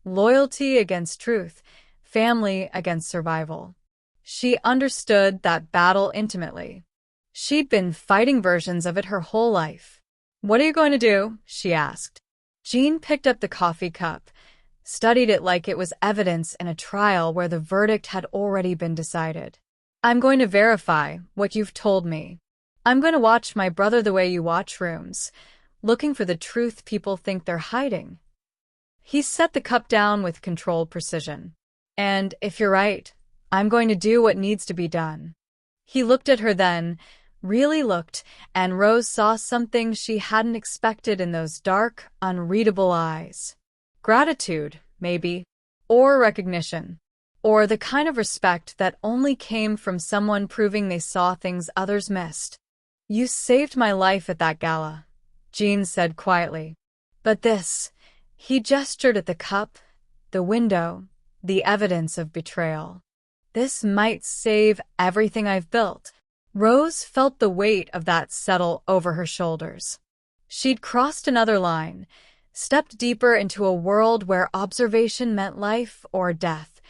Loyalty against truth, family against survival. She understood that battle intimately. She'd been fighting versions of it her whole life. "What are you going to do?" she asked. Jean picked up the coffee cup, studied it like it was evidence in a trial where the verdict had already been decided. "I'm going to verify what you've told me. I'm going to watch my brother the way you watch rooms, looking for the truth people think they're hiding." He set the cup down with controlled precision. "And if you're right, I'm going to do what needs to be done." He looked at her then, really looked, and Rose saw something she hadn't expected in those dark, unreadable eyes. Gratitude, maybe, or recognition, or the kind of respect that only came from someone proving they saw things others missed. "You saved my life at that gala," Jean said quietly. "But this He gestured at the cup, the window, the evidence of betrayal. This might save everything I've built. Rose felt the weight of that settle over her shoulders. She'd crossed another line, stepped deeper into a world where observation meant life or death,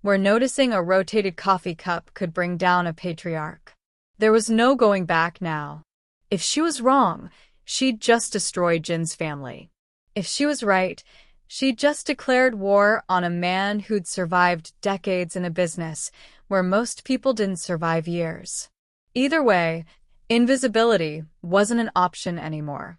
where noticing a rotated coffee cup could bring down a patriarch. There was no going back now. If she was wrong, she'd just destroyed Jin's family. If she was right, she'd just declared war on a man who'd survived decades in a business where most people didn't survive years. Either way, invisibility wasn't an option anymore.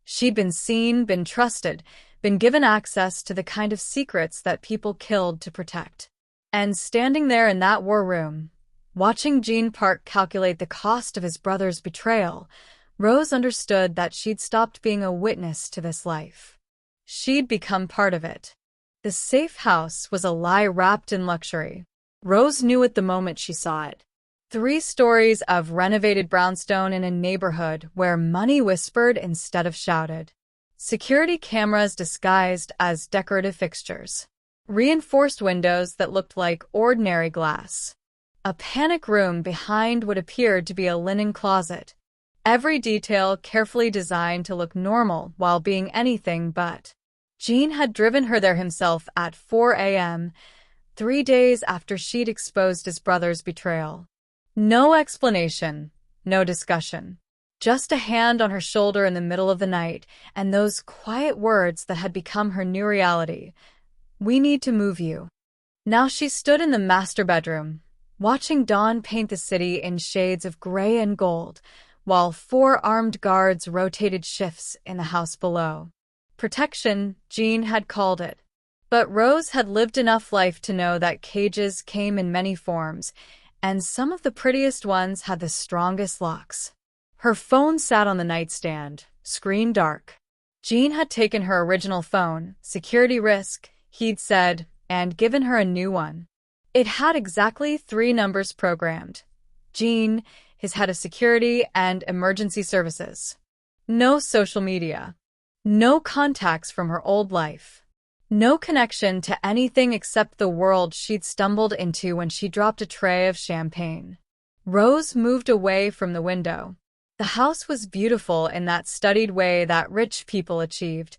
She'd been seen, been trusted, been given access to the kind of secrets that people killed to protect. And standing there in that war room, watching Jin Park calculate the cost of his brother's betrayal, Rose understood that she'd stopped being a witness to this life. She'd become part of it. The safe house was a lie wrapped in luxury. Rose knew it the moment she saw it. 3 stories of renovated brownstone in a neighborhood where money whispered instead of shouted. Security cameras disguised as decorative fixtures. Reinforced windows that looked like ordinary glass. A panic room behind what appeared to be a linen closet. Every detail carefully designed to look normal while being anything but. Jin had driven her there himself at 4 a.m., 3 days after she'd exposed his brother's betrayal. No explanation, no discussion. Just a hand on her shoulder in the middle of the night, and those quiet words that had become her new reality. We need to move you. Now she stood in the master bedroom, watching dawn paint the city in shades of gray and gold, while 4 armed guards rotated shifts in the house below. Protection, Jin had called it. But Rose had lived enough life to know that cages came in many forms, and some of the prettiest ones had the strongest locks. Her phone sat on the nightstand, screen dark. Jin had taken her original phone, security risk, he'd said, and given her a new one. It had exactly 3 numbers programmed. Jin, his head of security and emergency services. No social media. No contacts from her old life. No connection to anything except the world she'd stumbled into when she dropped a tray of champagne. Rose moved away from the window. The house was beautiful in that studied way that rich people achieved.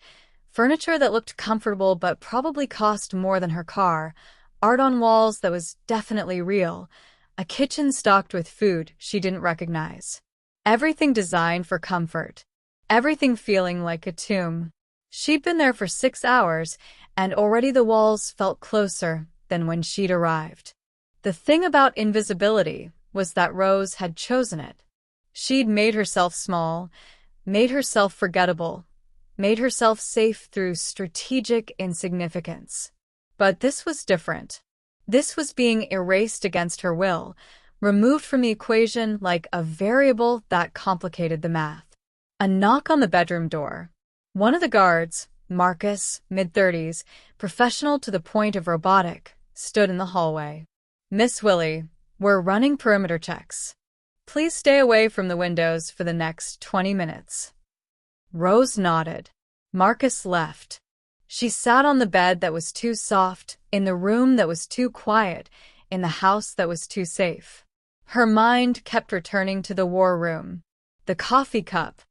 Furniture that looked comfortable but probably cost more than her car. Art on walls that was definitely real. A kitchen stocked with food she didn't recognize. Everything designed for comfort. Everything feeling like a tomb. She'd been there for 6 hours, and already the walls felt closer than when she'd arrived. The thing about invisibility was that Rose had chosen it. She'd made herself small, made herself forgettable, made herself safe through strategic insignificance. But this was different. This was being erased against her will, removed from the equation like a variable that complicated the math. A knock on the bedroom door. One of the guards, Marcus, mid-30s, professional to the point of robotic, stood in the hallway. Miss Willie, we're running perimeter checks. Please stay away from the windows for the next 20 minutes. Rose nodded. Marcus left. She sat on the bed that was too soft, in the room that was too quiet, in the house that was too safe. Her mind kept returning to the war room. The coffee cup.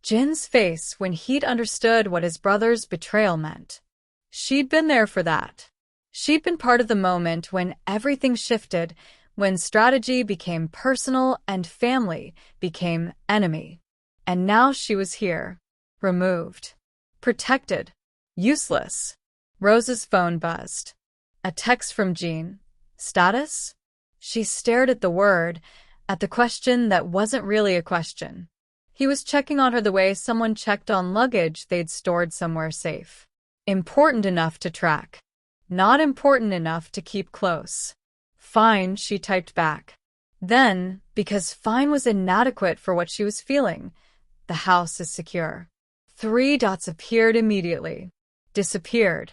Jin's face when he'd understood what his brother's betrayal meant. She'd been there for that. She'd been part of the moment when everything shifted, when strategy became personal and family became enemy. And now she was here, removed, protected, useless. Rose's phone buzzed. A text from Jin. Status? She stared at the word, at the question that wasn't really a question. He was checking on her the way someone checked on luggage they'd stored somewhere safe. Important enough to track. Not important enough to keep close. Fine, she typed back. Then, because fine was inadequate for what she was feeling, the house is secure. 3 dots appeared immediately. Disappeared.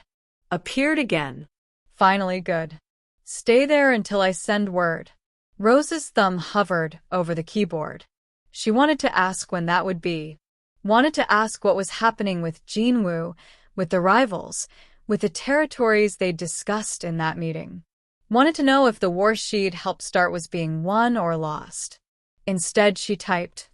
Appeared again. Finally good. Stay there until I send word. Rose's thumb hovered over the keyboard. She wanted to ask when that would be. Wanted to ask what was happening with Jinwoo, with the rivals, with the territories they'd discussed in that meeting. Wanted to know if the war she'd helped start was being won or lost. Instead, she typed,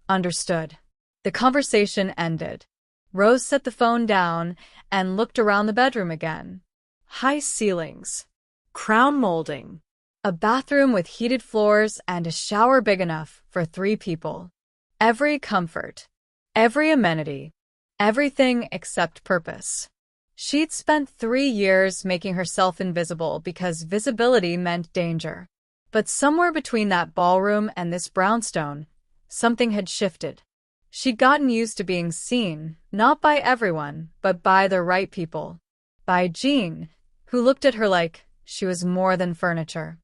"Understood." The conversation ended. Rose set the phone down and looked around the bedroom again. High ceilings, Crown molding. a bathroom with heated floors, and a shower big enough for 3 people. Every comfort, every amenity, everything except purpose. She'd spent 3 years making herself invisible because visibility meant danger. But somewhere between that ballroom and this brownstone, something had shifted. She'd gotten used to being seen, not by everyone, but by the right people. By Jean, who looked at her like she was more than furniture.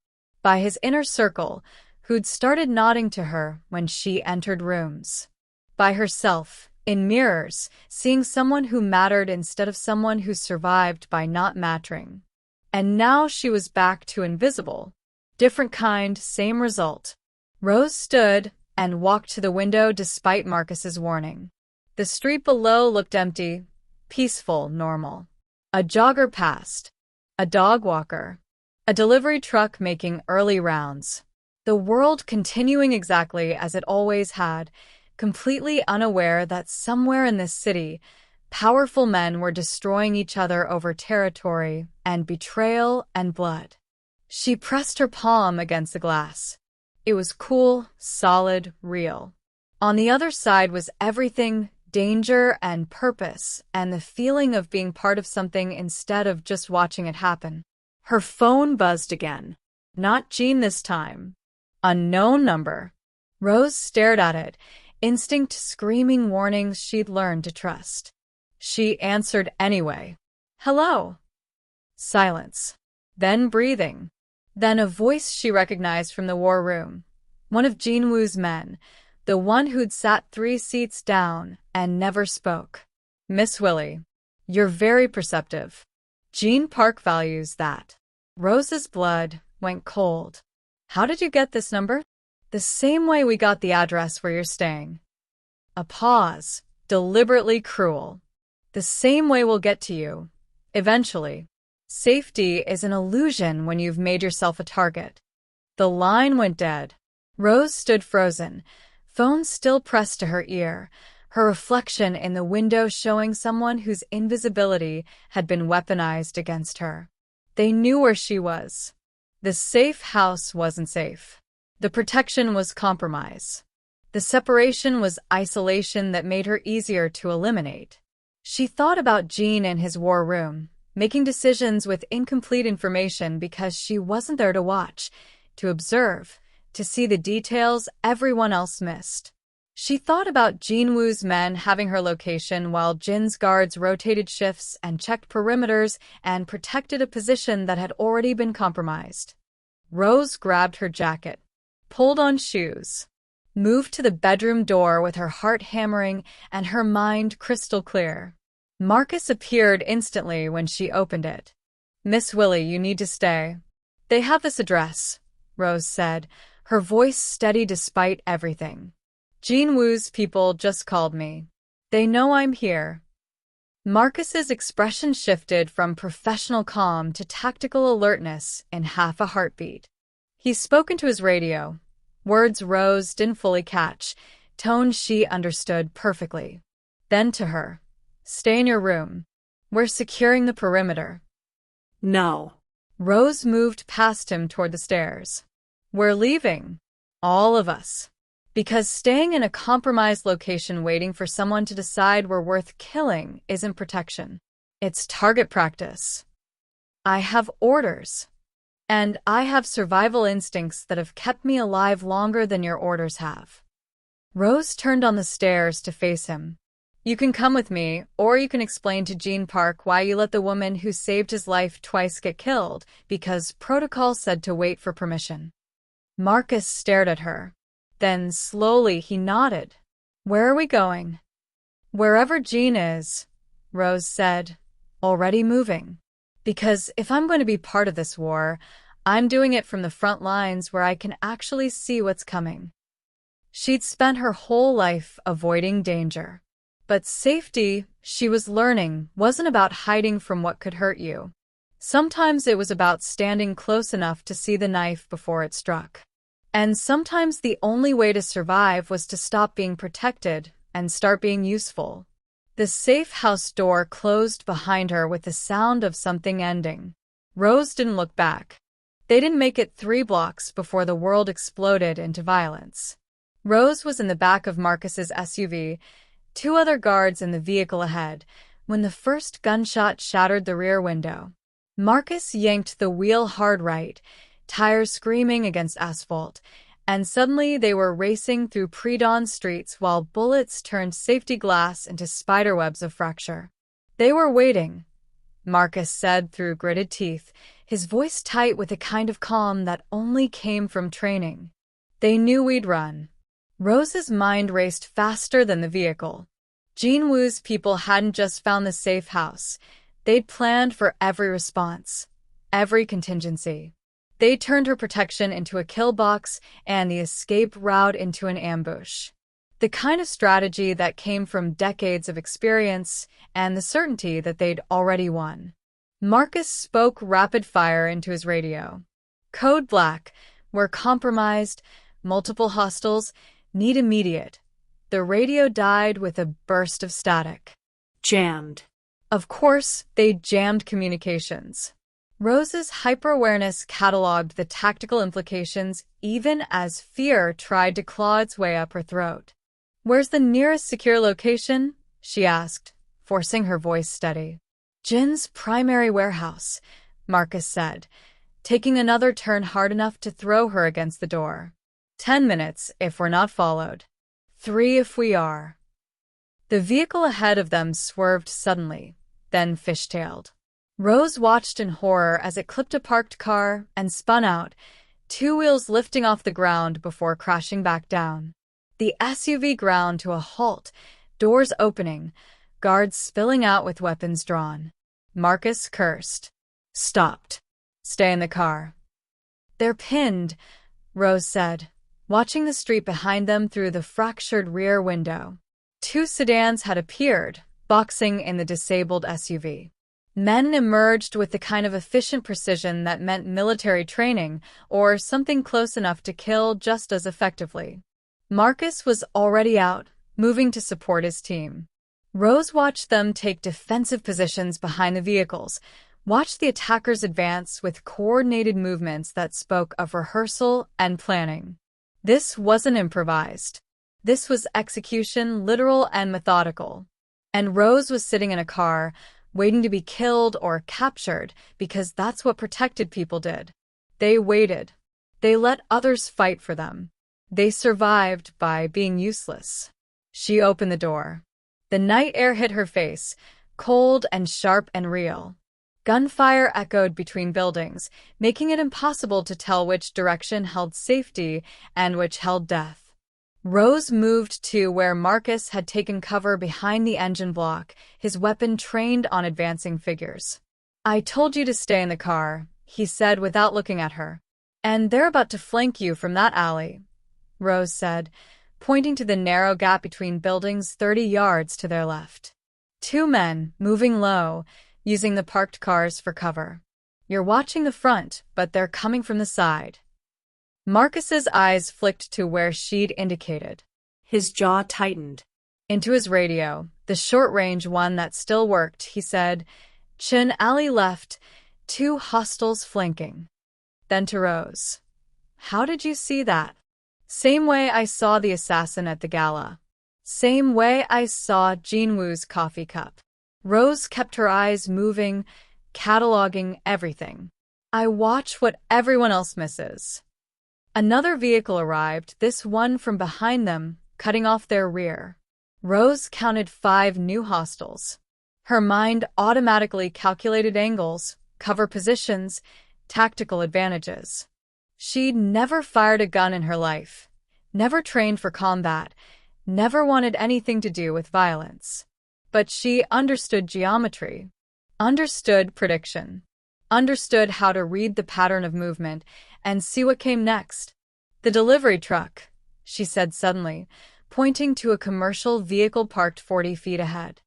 By his inner circle, who'd started nodding to her when she entered rooms. By herself, in mirrors, seeing someone who mattered instead of someone who survived by not mattering. And now she was back to invisible. Different kind, same result. Rose stood and walked to the window despite Marcus's warning. The street below looked empty, peaceful, normal. A jogger passed. A dog walker. A delivery truck making early rounds. The world continuing exactly as it always had, completely unaware that somewhere in this city, powerful men were destroying each other over territory and betrayal and blood. She pressed her palm against the glass. It was cool, solid, real. On the other side was everything, danger and purpose, and the feeling of being part of something instead of just watching it happen. Her phone buzzed again. Not Jean this time. Unknown number. Rose stared at it, instinct screaming warnings she'd learned to trust. She answered anyway. "Hello." Silence. Then breathing. Then a voice she recognized from the war room. One of Jean Wu's men, the one who'd sat 3 seats down and never spoke. "Miss Willie, you're very perceptive. Jean Park values that." Rose's blood went cold. "How did you get this number?" "The same way we got the address where you're staying." A pause, deliberately cruel. "The same way we'll get to you. Eventually. Safety is an illusion when you've made yourself a target." The line went dead. Rose stood frozen, phone still pressed to her ear, her reflection in the window showing someone whose invisibility had been weaponized against her. They knew where she was. The safe house wasn't safe. The protection was compromise. The separation was isolation that made her easier to eliminate. She thought about Jean in his war room, making decisions with incomplete information because she wasn't there to watch, to observe, to see the details everyone else missed. She thought about Jean Wu's men having her location while Jin's guards rotated shifts and checked perimeters and protected a position that had already been compromised. Rose grabbed her jacket, pulled on shoes, moved to the bedroom door with her heart hammering and her mind crystal clear. Marcus appeared instantly when she opened it. "Miss Willie, you need to stay." "They have this address," Rose said, her voice steady despite everything. "Jean Wu's people just called me. They know I'm here." Marcus's expression shifted from professional calm to tactical alertness in half a heartbeat. He spoke into his radio. Words Rose didn't fully catch, tones she understood perfectly. Then to her. "Stay in your room. We're securing the perimeter." No. Rose moved past him toward the stairs. "We're leaving. All of us. Because staying in a compromised location waiting for someone to decide we're worth killing isn't protection. It's target practice. I have orders. And I have survival instincts that have kept me alive longer than your orders have." Rose turned on the stairs to face him. "You can come with me, or you can explain to Jean Park why you let the woman who saved his life twice get killed, because protocol said to wait for permission." Marcus stared at her. Then, slowly, he nodded. "Where are we going?" "Wherever Jean is," Rose said, already moving. "Because if I'm going to be part of this war, I'm doing it from the front lines where I can actually see what's coming." She'd spent her whole life avoiding danger. But safety, she was learning, wasn't about hiding from what could hurt you. Sometimes it was about standing close enough to see the knife before it struck. And sometimes the only way to survive was to stop being protected and start being useful. The safe house door closed behind her with the sound of something ending. Rose didn't look back. They didn't make it 3 blocks before the world exploded into violence. Rose was in the back of Marcus's SUV, 2 other guards in the vehicle ahead, when the first gunshot shattered the rear window. Marcus yanked the wheel hard right, tires screaming against asphalt, and suddenly they were racing through pre-dawn streets while bullets turned safety glass into spiderwebs of fracture. They were waiting, Marcus said through gritted teeth, his voice tight with a kind of calm that only came from training. They knew we'd run. Rose's mind raced faster than the vehicle. Jean Wu's people hadn't just found the safe house. They'd planned for every response, every contingency. They turned her protection into a kill box and the escape route into an ambush. The kind of strategy that came from decades of experience and the certainty that they'd already won. Marcus spoke rapid fire into his radio. Code Black, we're compromised, multiple hostiles, need immediate. The radio died with a burst of static. Jammed. Of course, they jammed communications. Rose's hyper-awareness cataloged the tactical implications even as fear tried to claw its way up her throat. Where's the nearest secure location? She asked, forcing her voice steady. Jin's primary warehouse, Marcus said, taking another turn hard enough to throw her against the door. 10 minutes if we're not followed. 3 if we are. The vehicle ahead of them swerved suddenly, then fishtailed. Rose watched in horror as it clipped a parked car and spun out, 2 wheels lifting off the ground before crashing back down. The SUV ground to a halt, doors opening, guards spilling out with weapons drawn. Marcus cursed. Stopped. Stay in the car. They're pinned, Rose said, watching the street behind them through the fractured rear window. 2 sedans had appeared, boxing in the disabled SUV. Men emerged with the kind of efficient precision that meant military training or something close enough to kill just as effectively. Marcus was already out, moving to support his team. Rose watched them take defensive positions behind the vehicles, watched the attackers advance with coordinated movements that spoke of rehearsal and planning. This wasn't improvised. This was execution, literal and methodical. And Rose was sitting in a car, waiting to be killed or captured because that's what protected people did. They waited. They let others fight for them. They survived by being useless. She opened the door. The night air hit her face, cold and sharp and real. Gunfire echoed between buildings, making it impossible to tell which direction held safety and which held death. Rose moved to where Marcus had taken cover behind the engine block, his weapon trained on advancing figures. I told you to stay in the car, he said without looking at her. And they're about to flank you from that alley, Rose said, pointing to the narrow gap between buildings 30 yards to their left. 2 men, moving low, using the parked cars for cover. You're watching the front, but they're coming from the side. Marcus's eyes flicked to where she'd indicated. His jaw tightened. Into his radio, the short-range one that still worked, he said, Chin alley left, 2 hostiles flanking. Then to Rose. How did you see that? Same way I saw the assassin at the gala. Same way I saw Jean Wu's coffee cup. Rose kept her eyes moving, cataloging everything. I watch what everyone else misses. Another vehicle arrived, this one from behind them, cutting off their rear. Rose counted 5 new hostiles. Her mind automatically calculated angles, cover positions, tactical advantages. She'd never fired a gun in her life, never trained for combat, never wanted anything to do with violence. But she understood geometry, understood prediction, understood how to read the pattern of movement and see what came next. The delivery truck, she said suddenly, pointing to a commercial vehicle parked 40 feet ahead.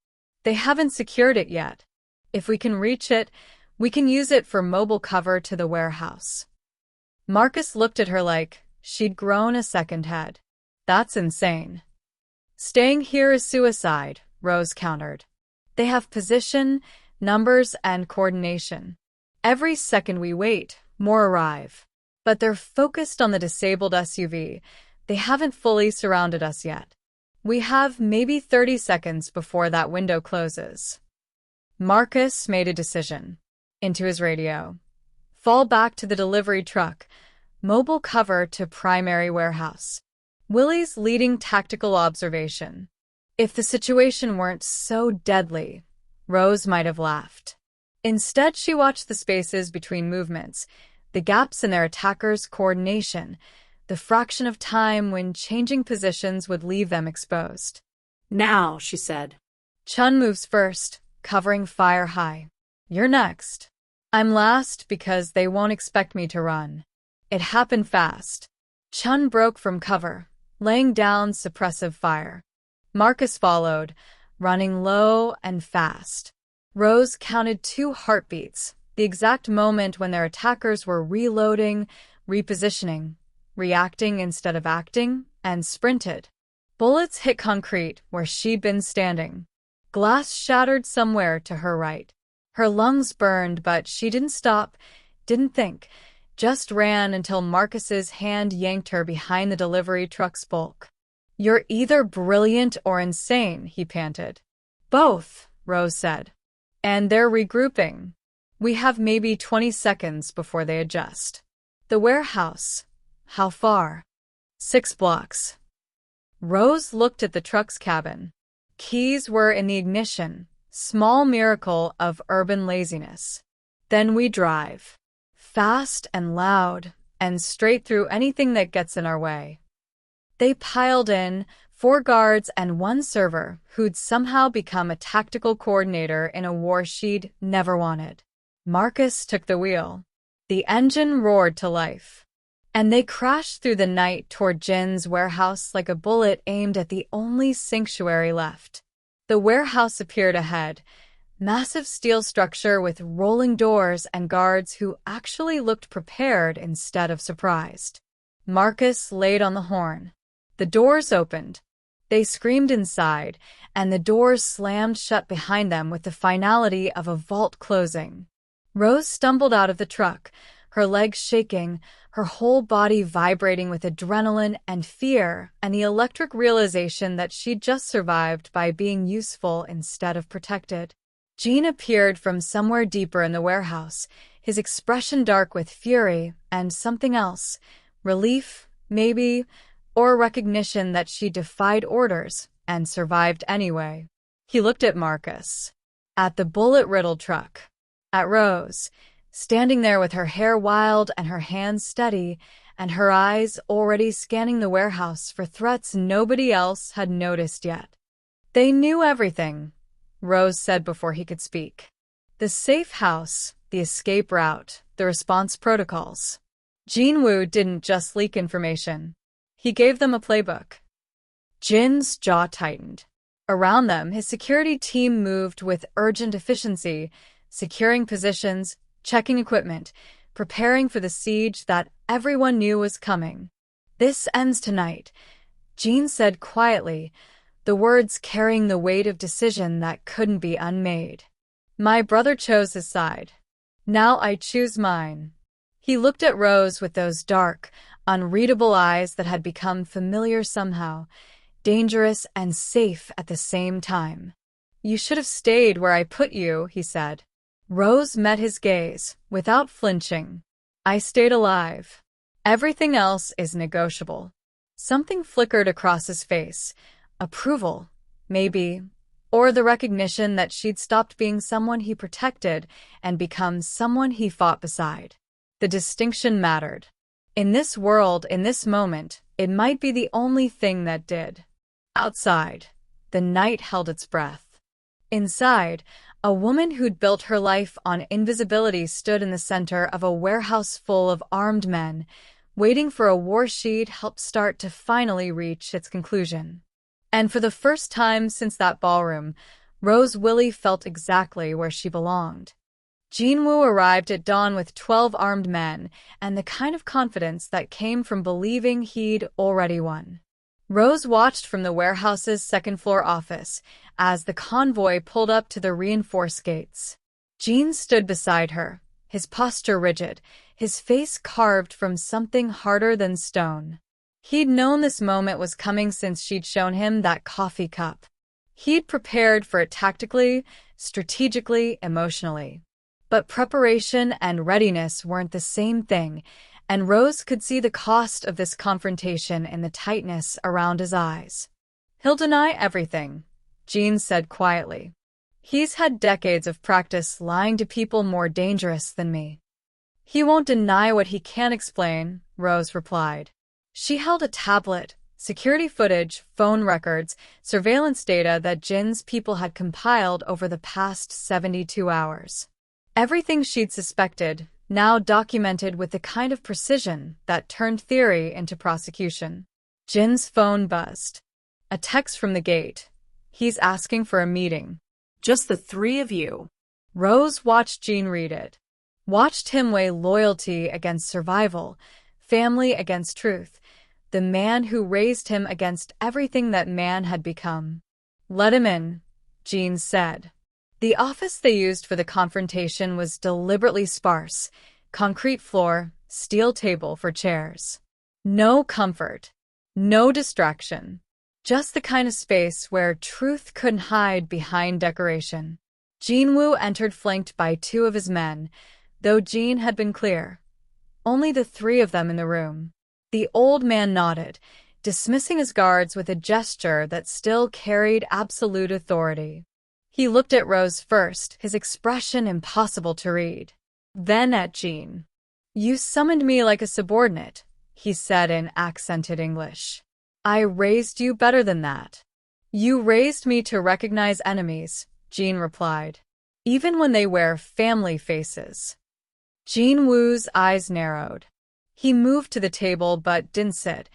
They haven't secured it yet. If we can reach it, we can use it for mobile cover to the warehouse. Marcus looked at her like she'd grown a second head. That's insane. Staying here is suicide, Rose countered. They have position, numbers, and coordination. Every second we wait, more arrive. But they're focused on the disabled SUV. They haven't fully surrounded us yet. We have maybe 30 seconds before that window closes. Marcus made a decision. Into his radio. Fall back to the delivery truck. Mobile cover to primary warehouse. Willie's leading tactical observation. If the situation weren't so deadly, Rose might have laughed. Instead, she watched the spaces between movements, the gaps in their attackers' coordination, the fraction of time when changing positions would leave them exposed. Now, she said. Chun moves first, covering fire high. You're next. I'm last because they won't expect me to run. It happened fast. Chun broke from cover, laying down suppressive fire. Marcus followed, running low and fast. Rose counted 2 heartbeats, the exact moment when their attackers were reloading, repositioning, reacting instead of acting, and sprinted. Bullets hit concrete where she'd been standing. Glass shattered somewhere to her right. Her lungs burned, but she didn't stop, didn't think, just ran until Marcus's hand yanked her behind the delivery truck's bulk. You're either brilliant or insane, he panted. Both, Rose said. And they're regrouping. We have maybe 20 seconds before they adjust. The warehouse. How far? 6 blocks. Rose looked at the truck's cabin. Keys were in the ignition, small miracle of urban laziness. Then we drive. Fast and loud, and straight through anything that gets in our way. They piled in, 4 guards and 1 server who'd somehow become a tactical coordinator in a war she'd never wanted. Marcus took the wheel. The engine roared to life. And they crashed through the night toward Jin's warehouse like a bullet aimed at the only sanctuary left. The warehouse appeared ahead, massive steel structure with rolling doors and guards who actually looked prepared instead of surprised. Marcus laid on the horn. The doors opened. They screamed inside, and the doors slammed shut behind them with the finality of a vault closing. Rose stumbled out of the truck, her legs shaking, her whole body vibrating with adrenaline and fear and the electric realization that she'd just survived by being useful instead of protected. Gene appeared from somewhere deeper in the warehouse, his expression dark with fury and something else, relief, maybe, or recognition that she defied orders and survived anyway. He looked at Marcus, at the bullet-riddled truck, at Rose, standing there with her hair wild and her hands steady, and her eyes already scanning the warehouse for threats nobody else had noticed yet. They knew everything, Rose said before he could speak. The safe house, the escape route, the response protocols. Jin Woo didn't just leak information. He gave them a playbook. Jin's jaw tightened. Around them, his security team moved with urgent efficiency, securing positions, checking equipment, preparing for the siege that everyone knew was coming. This ends tonight, Jean said quietly, the words carrying the weight of decision that couldn't be unmade. My brother chose his side. Now I choose mine. He looked at Rose with those dark, unreadable eyes that had become familiar somehow, dangerous and safe at the same time. You should have stayed where I put you, he said. Rose met his gaze, without flinching. I stayed alive. Everything else is negotiable. Something flickered across his face. Approval, maybe, or the recognition that she'd stopped being someone he protected and become someone he fought beside. The distinction mattered. In this world, in this moment, it might be the only thing that did. Outside, the night held its breath. Inside, a woman who'd built her life on invisibility stood in the center of a warehouse full of armed men, waiting for a war she'd helped start to finally reach its conclusion. And for the first time since that ballroom, Rose Willie felt exactly where she belonged. Jinwoo arrived at dawn with 12 armed men and the kind of confidence that came from believing he'd already won. Rose watched from the warehouse's second-floor office as the convoy pulled up to the reinforced gates. Jin stood beside her, his posture rigid, his face carved from something harder than stone. He'd known this moment was coming since she'd shown him that coffee cup. He'd prepared for it tactically, strategically, emotionally. But preparation and readiness weren't the same thing, and Rose could see the cost of this confrontation in the tightness around his eyes. "He'll deny everything," Jean said quietly. "He's had decades of practice lying to people more dangerous than me." "He won't deny what he can't explain," Rose replied. She held a tablet, security footage, phone records, surveillance data that Jin's people had compiled over the past 72 hours. Everything she'd suspected, now documented with the kind of precision that turned theory into prosecution. Jin's phone buzzed. A text from the gate. "He's asking for a meeting." "Just the three of you." Rose watched Jean read it. Watched him weigh loyalty against survival, family against truth, the man who raised him against everything that man had become. "Let him in," Jean said. The office they used for the confrontation was deliberately sparse. Concrete floor, steel table for chairs. No comfort. No distraction. Just the kind of space where truth couldn't hide behind decoration. Jinwoo entered flanked by two of his men, though Jean had been clear. Only the three of them in the room. The old man nodded, dismissing his guards with a gesture that still carried absolute authority. He looked at Rose first, his expression impossible to read. Then at Jean. "You summoned me like a subordinate," he said in accented English. "I raised you better than that." "You raised me to recognize enemies," Jean replied, "even when they wear family faces." Jinwoo's eyes narrowed. He moved to the table but didn't sit,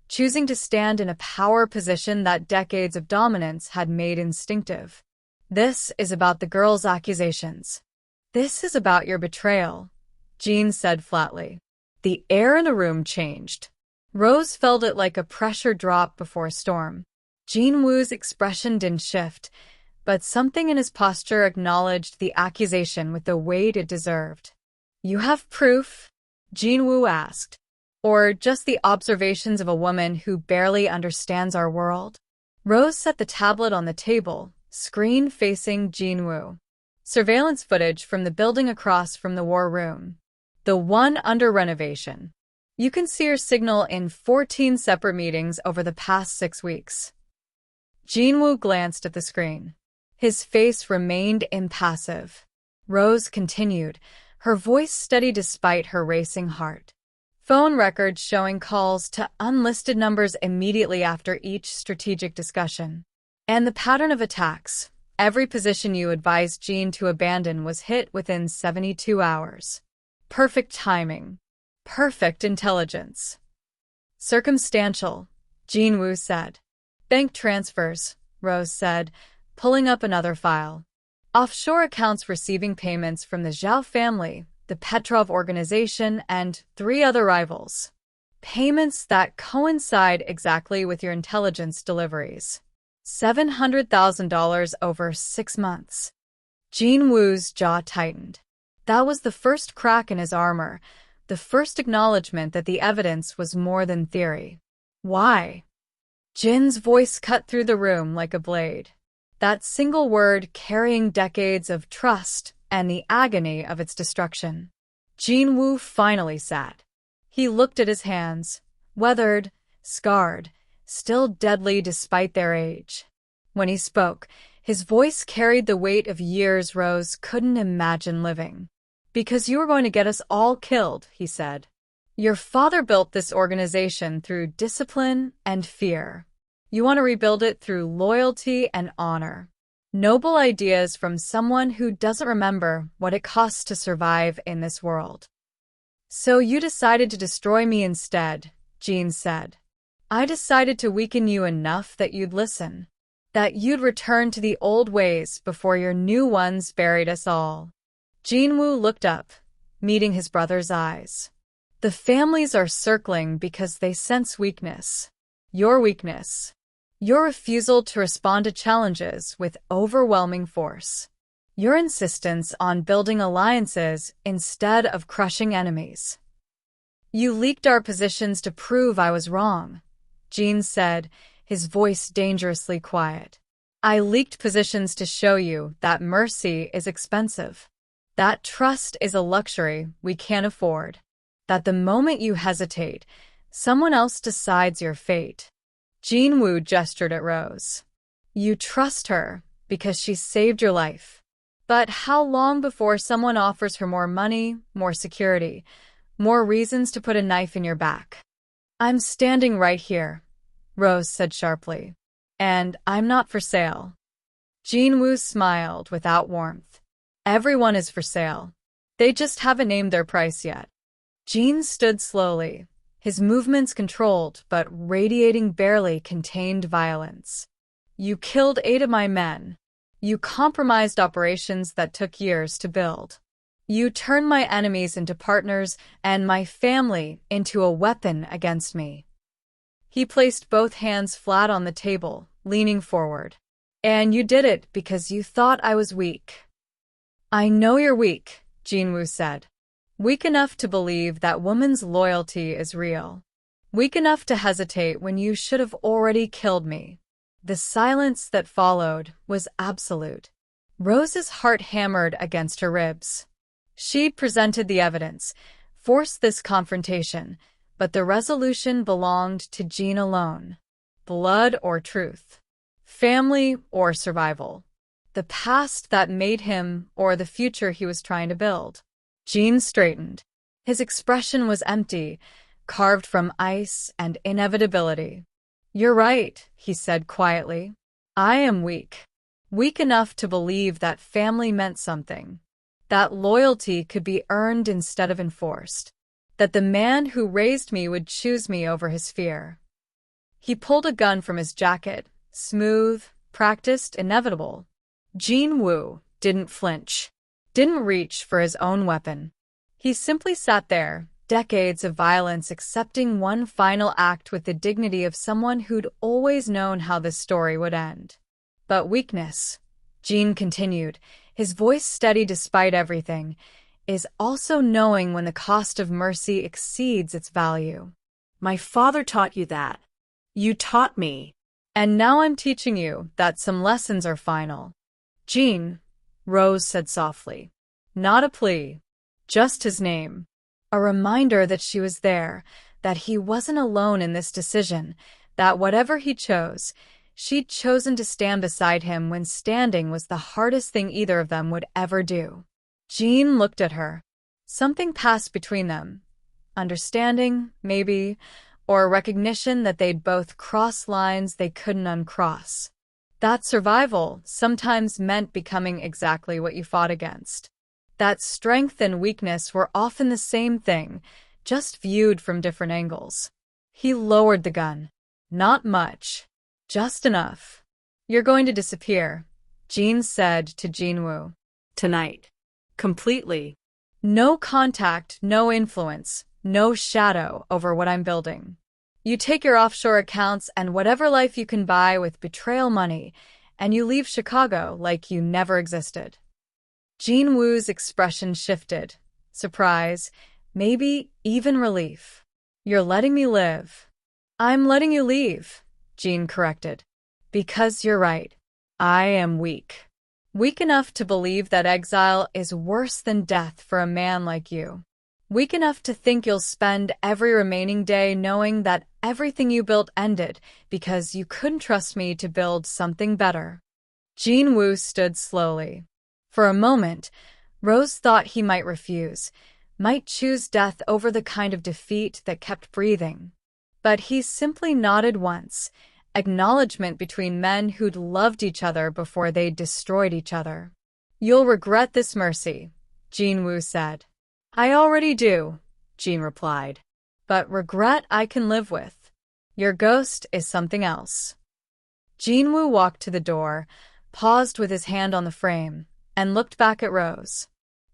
choosing to stand in a power position that decades of dominance had made instinctive. "This is about the girl's accusations. This is about your betrayal," Jean said flatly. The air in the room changed. Rose felt it like a pressure drop before a storm. Jinwoo's expression didn't shift, but something in his posture acknowledged the accusation with the weight it deserved. "You have proof?" Jinwoo asked. "Or just the observations of a woman who barely understands our world?" Rose set the tablet on the table, screen facing Jinwoo. Surveillance footage from the building across from the war room. The one under renovation. "You can see her signal in 14 separate meetings over the past 6 weeks. Jinwoo glanced at the screen. His face remained impassive. Rose continued, her voice steady despite her racing heart. "Phone records showing calls to unlisted numbers immediately after each strategic discussion. And the pattern of attacks. Every position you advised Jean to abandon was hit within 72 hours. Perfect timing. Perfect intelligence." "Circumstantial," Jinwoo said. "Bank transfers," Rose said, pulling up another file. "Offshore accounts receiving payments from the Zhao family, the Petrov organization, and 3 other rivals. Payments that coincide exactly with your intelligence deliveries. $700,000 over 6 months. Jinwoo's jaw tightened. That was the first crack in his armor, the first acknowledgement that the evidence was more than theory. "Why?" Jin's voice cut through the room like a blade. That single word carrying decades of trust and the agony of its destruction. Jinwoo finally sat. He looked at his hands, weathered, scarred, still deadly despite their age. When he spoke, his voice carried the weight of years Rose couldn't imagine living. "Because you were going to get us all killed," he said. "Your father built this organization through discipline and fear. You want to rebuild it through loyalty and honor. Noble ideas from someone who doesn't remember what it costs to survive in this world. So you decided to destroy me instead," Jean said. I decided to weaken you enough that you'd listen. That you'd return to the old ways before your new ones buried us all. Jinwoo looked up, meeting his brother's eyes. The families are circling because they sense weakness. Your weakness. Your refusal to respond to challenges with overwhelming force. Your insistence on building alliances instead of crushing enemies. You leaked our positions to prove I was wrong, Jin said, his voice dangerously quiet. I leaked positions to show you that mercy is expensive. That trust is a luxury we can't afford. That the moment you hesitate, someone else decides your fate. Jinwoo gestured at Rose. You trust her because she saved your life. But how long before someone offers her more money, more security, more reasons to put a knife in your back? I'm standing right here, Rose said sharply. And I'm not for sale. Jinwoo smiled without warmth. Everyone is for sale. They just haven't named their price yet. Jin stood slowly, his movements controlled but radiating barely contained violence. You killed 8 of my men. You compromised operations that took years to build. You turned my enemies into partners and my family into a weapon against me. He placed both hands flat on the table, leaning forward. And you did it because you thought I was weak. I know you're weak, Jinwoo said. Weak enough to believe that woman's loyalty is real. Weak enough to hesitate when you should have already killed me. The silence that followed was absolute. Rose's heart hammered against her ribs. She'd presented the evidence, forced this confrontation, but the resolution belonged to Jin alone. Blood or truth. Family or survival. The past that made him or the future he was trying to build. Jin straightened. His expression was empty, carved from ice and inevitability. You're right, he said quietly. I am weak. Weak enough to believe that family meant something. That loyalty could be earned instead of enforced. That the man who raised me would choose me over his fear. He pulled a gun from his jacket, smooth, practiced, inevitable. Jinwoo didn't flinch, didn't reach for his own weapon. He simply sat there, decades of violence accepting one final act with the dignity of someone who'd always known how this story would end. But weakness, Jin continued, his voice steady despite everything, is also knowing when the cost of mercy exceeds its value. My father taught you that. You taught me. And now I'm teaching you that some lessons are final. Jin, Rose said softly. Not a plea. Just his name. A reminder that she was there, that he wasn't alone in this decision, that whatever he chose, she'd chosen to stand beside him when standing was the hardest thing either of them would ever do. Jin looked at her. Something passed between them. Understanding, maybe, or recognition that they'd both crossed lines they couldn't uncross. That survival sometimes meant becoming exactly what you fought against. That strength and weakness were often the same thing, just viewed from different angles. He lowered the gun. Not much. Just enough. You're going to disappear, Jin said to Jinwoo. Tonight. Completely. No contact, no influence, no shadow over what I'm building. You take your offshore accounts and whatever life you can buy with betrayal money, and you leave Chicago like you never existed. Jinwoo's expression shifted. Surprise, maybe even relief. You're letting me live. I'm letting you leave, Jin corrected. Because you're right. I am weak. Weak enough to believe that exile is worse than death for a man like you. Weak enough to think you'll spend every remaining day knowing that everything you built ended because you couldn't trust me to build something better. Jinwoo stood slowly. For a moment, Rose thought he might refuse, might choose death over the kind of defeat that kept breathing. But he simply nodded once, acknowledgement between men who'd loved each other before they'd destroyed each other. You'll regret this mercy, Jinwoo said. I already do, Jin replied. But regret I can live with. Your ghost is something else. Jinwoo walked to the door, paused with his hand on the frame, and looked back at Rose.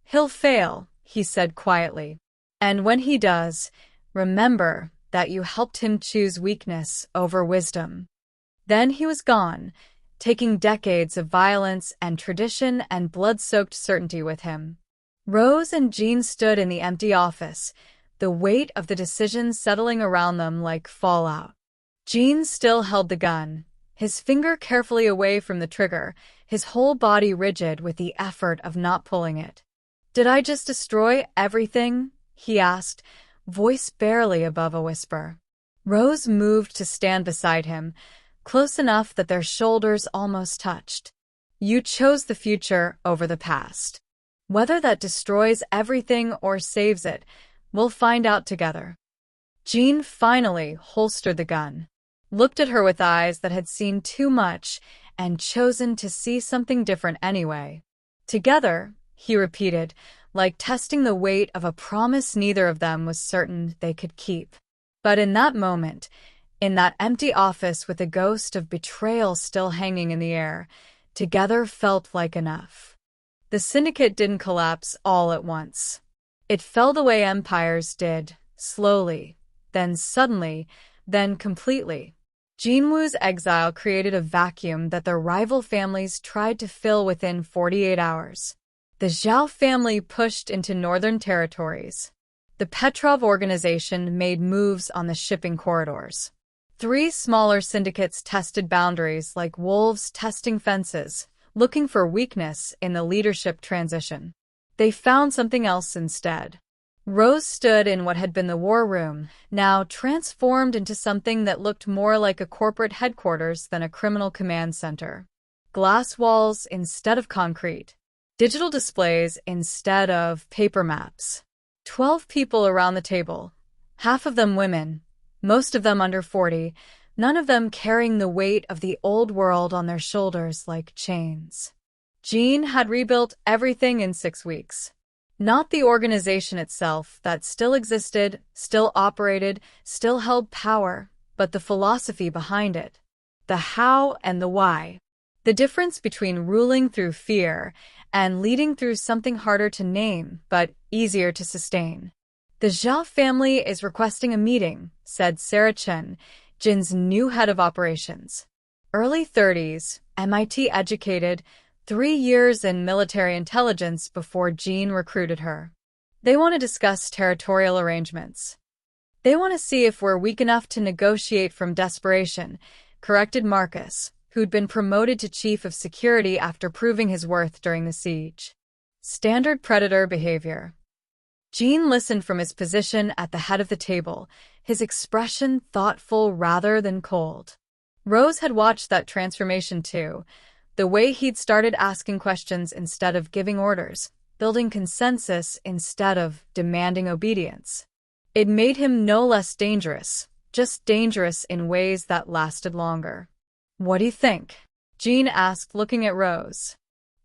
He'll fail, he said quietly. And when he does, remember that you helped him choose weakness over wisdom. Then he was gone, taking decades of violence and tradition and blood-soaked certainty with him. Rose and Jean stood in the empty office, the weight of the decision settling around them like fallout. Jean still held the gun, his finger carefully away from the trigger, his whole body rigid with the effort of not pulling it. "Did I just destroy everything?" he asked, voice barely above a whisper. Rose moved to stand beside him, close enough that their shoulders almost touched. "You chose the future over the past. Whether that destroys everything or saves it, we'll find out together." Jean finally holstered the gun, looked at her with eyes that had seen too much and chosen to see something different anyway. "Together," he repeated, like testing the weight of a promise neither of them was certain they could keep. But in that moment, in that empty office with the ghost of betrayal still hanging in the air, together felt like enough. The syndicate didn't collapse all at once. It fell the way empires did, slowly, then suddenly, then completely. Jinwoo's exile created a vacuum that their rival families tried to fill within 48 hours. The Zhao family pushed into northern territories. The Petrov organization made moves on the shipping corridors. 3 smaller syndicates tested boundaries like wolves testing fences, looking for weakness in the leadership transition. They found something else instead. Rose stood in what had been the war room, now transformed into something that looked more like a corporate headquarters than a criminal command center. Glass walls instead of concrete. Digital displays instead of paper maps. 12 people around the table, half of them women, most of them under 40, none of them carrying the weight of the old world on their shoulders like chains. Jean had rebuilt everything in 6 weeks. Not the organization itself that still existed, still operated, still held power, but the philosophy behind it. The how and the why. The difference between ruling through fear and leading through something harder to name, but easier to sustain. "The Zhao family is requesting a meeting," said Sarah Chen, Jin's new head of operations. Early 30s, MIT educated, 3 years in military intelligence before Jean recruited her. "They want to discuss territorial arrangements. They want to see if we're weak enough to negotiate from desperation," corrected Marcus, who'd been promoted to chief of security after proving his worth during the siege. Standard predator behavior. Jean listened from his position at the head of the table, his expression thoughtful rather than cold. Rose had watched that transformation too, the way he'd started asking questions instead of giving orders, building consensus instead of demanding obedience. It made him no less dangerous, just dangerous in ways that lasted longer. "What do you think?" Jean asked, looking at Rose.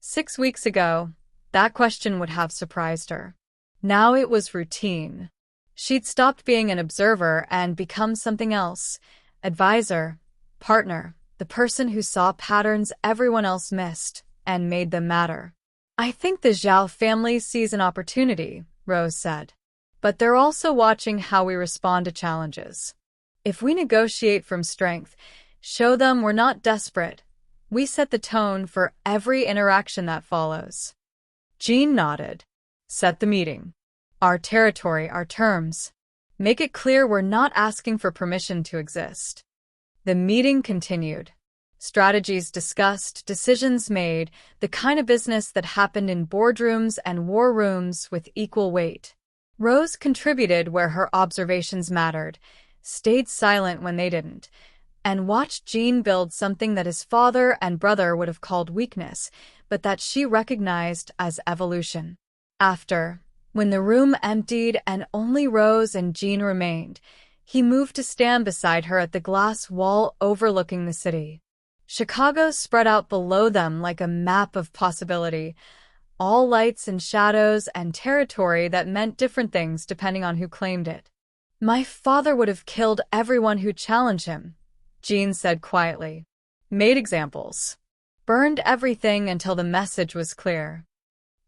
6 weeks ago, that question would have surprised her. Now it was routine. She'd stopped being an observer and become something else: advisor, partner, the person who saw patterns everyone else missed and made them matter. "I think the Zhao family sees an opportunity," Rose said. "But they're also watching how we respond to challenges. If we negotiate from strength, show them we're not desperate, we set the tone for every interaction that follows." Jean nodded. "Set the meeting. Our territory, our terms. Make it clear we're not asking for permission to exist." The meeting continued. Strategies discussed, decisions made, the kind of business that happened in boardrooms and war rooms with equal weight. Rose contributed where her observations mattered, stayed silent when they didn't, and watched Jean build something that his father and brother would have called weakness, but that she recognized as evolution. When the room emptied and only Rose and Jean remained, he moved to stand beside her at the glass wall overlooking the city. Chicago spread out below them like a map of possibility, all lights and shadows and territory that meant different things depending on who claimed it. My father would have killed everyone who challenged him, Jean said quietly. Made examples. Burned everything until the message was clear.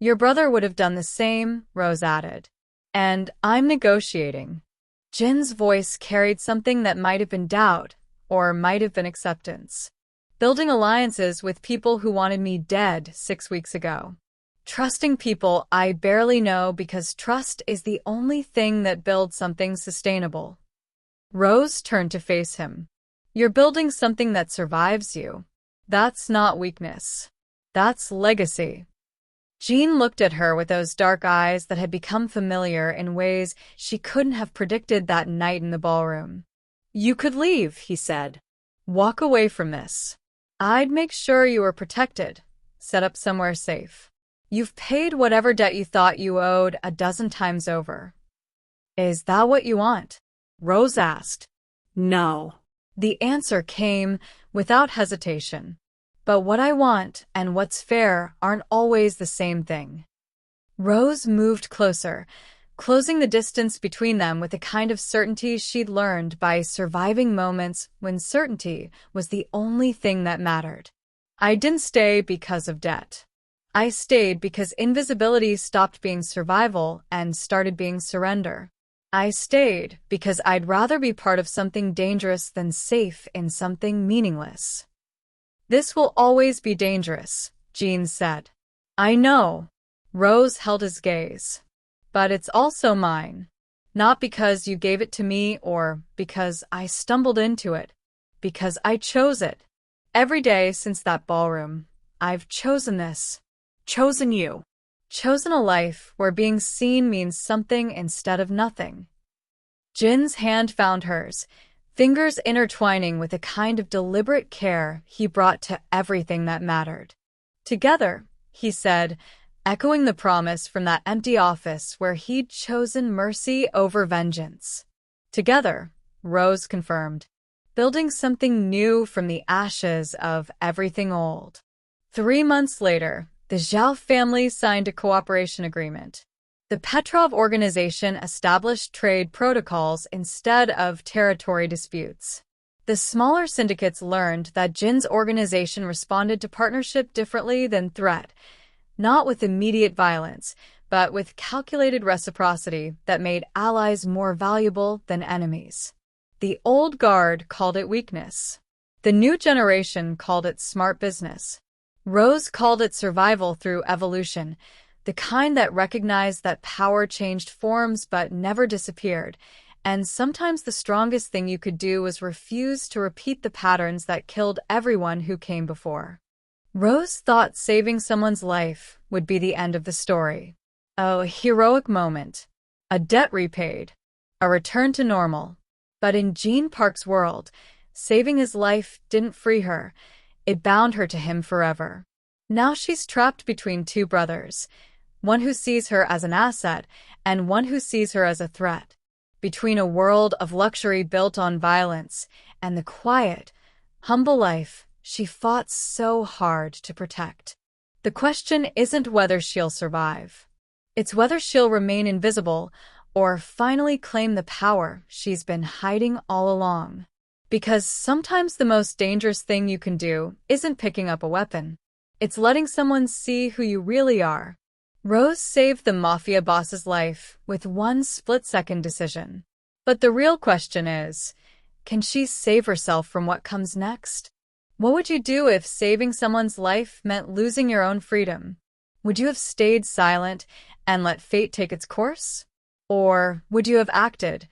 Your brother would have done the same, Rose added. And I'm negotiating. Jin's voice carried something that might have been doubt, or might have been acceptance. Building alliances with people who wanted me dead 6 weeks ago. Trusting people I barely know because trust is the only thing that builds something sustainable. Rose turned to face him. You're building something that survives you. That's not weakness. That's legacy. Jean looked at her with those dark eyes that had become familiar in ways she couldn't have predicted that night in the ballroom. You could leave, he said. Walk away from this. I'd make sure you were protected, set up somewhere safe. You've paid whatever debt you thought you owed a dozen times over. Is that what you want? Rose asked. No. The answer came without hesitation. But what I want and what's fair aren't always the same thing. Rose moved closer, closing the distance between them with a kind of certainty she'd learned by surviving moments when certainty was the only thing that mattered. I didn't stay because of debt. I stayed because invisibility stopped being survival and started being surrender. I stayed because I'd rather be part of something dangerous than safe in something meaningless. This will always be dangerous, Jean said. I know. Rose held his gaze. But it's also mine. Not because you gave it to me or because I stumbled into it. Because I chose it. Every day since that ballroom, I've chosen this. Chosen you. Chosen a life where being seen means something instead of nothing. Jin's hand found hers, fingers intertwining with a kind of deliberate care he brought to everything that mattered. Together, he said, echoing the promise from that empty office where he'd chosen mercy over vengeance. Together, Rose confirmed, building something new from the ashes of everything old. 3 months later, the Zhao family signed a cooperation agreement. The Petrov organization established trade protocols instead of territory disputes. The smaller syndicates learned that Jin's organization responded to partnership differently than threat, not with immediate violence, but with calculated reciprocity that made allies more valuable than enemies. The old guard called it weakness. The new generation called it smart business. Rose called it survival through evolution, the kind that recognized that power changed forms but never disappeared, and sometimes the strongest thing you could do was refuse to repeat the patterns that killed everyone who came before. Rose thought saving someone's life would be the end of the story. A heroic moment, a debt repaid, a return to normal. But in Gene Park's world, saving his life didn't free her. It bound her to him forever. Now she's trapped between two brothers, one who sees her as an asset and one who sees her as a threat. Between a world of luxury built on violence and the quiet, humble life she fought so hard to protect. The question isn't whether she'll survive. It's whether she'll remain invisible or finally claim the power she's been hiding all along. Because sometimes the most dangerous thing you can do isn't picking up a weapon. It's letting someone see who you really are. Rose saved the Mafia boss's life with one split-second decision. But the real question is, can she save herself from what comes next? What would you do if saving someone's life meant losing your own freedom? Would you have stayed silent and let fate take its course? Or would you have acted,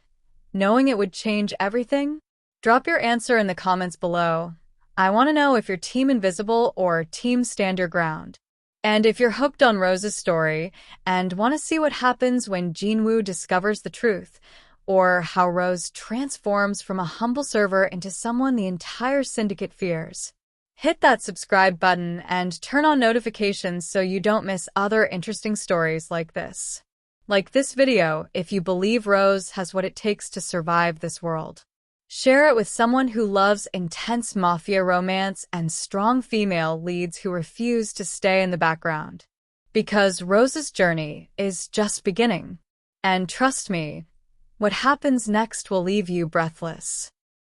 knowing it would change everything? Drop your answer in the comments below. I want to know if you're Team Invisible or Team Stand Your Ground. And if you're hooked on Rose's story and want to see what happens when Jinwoo discovers the truth, or how Rose transforms from a humble server into someone the entire syndicate fears, hit that subscribe button and turn on notifications so you don't miss other interesting stories like this. Like this video if you believe Rose has what it takes to survive this world. Share it with someone who loves intense mafia romance and strong female leads who refuse to stay in the background. Because Rose's journey is just beginning. And trust me, What happens next will leave you breathless.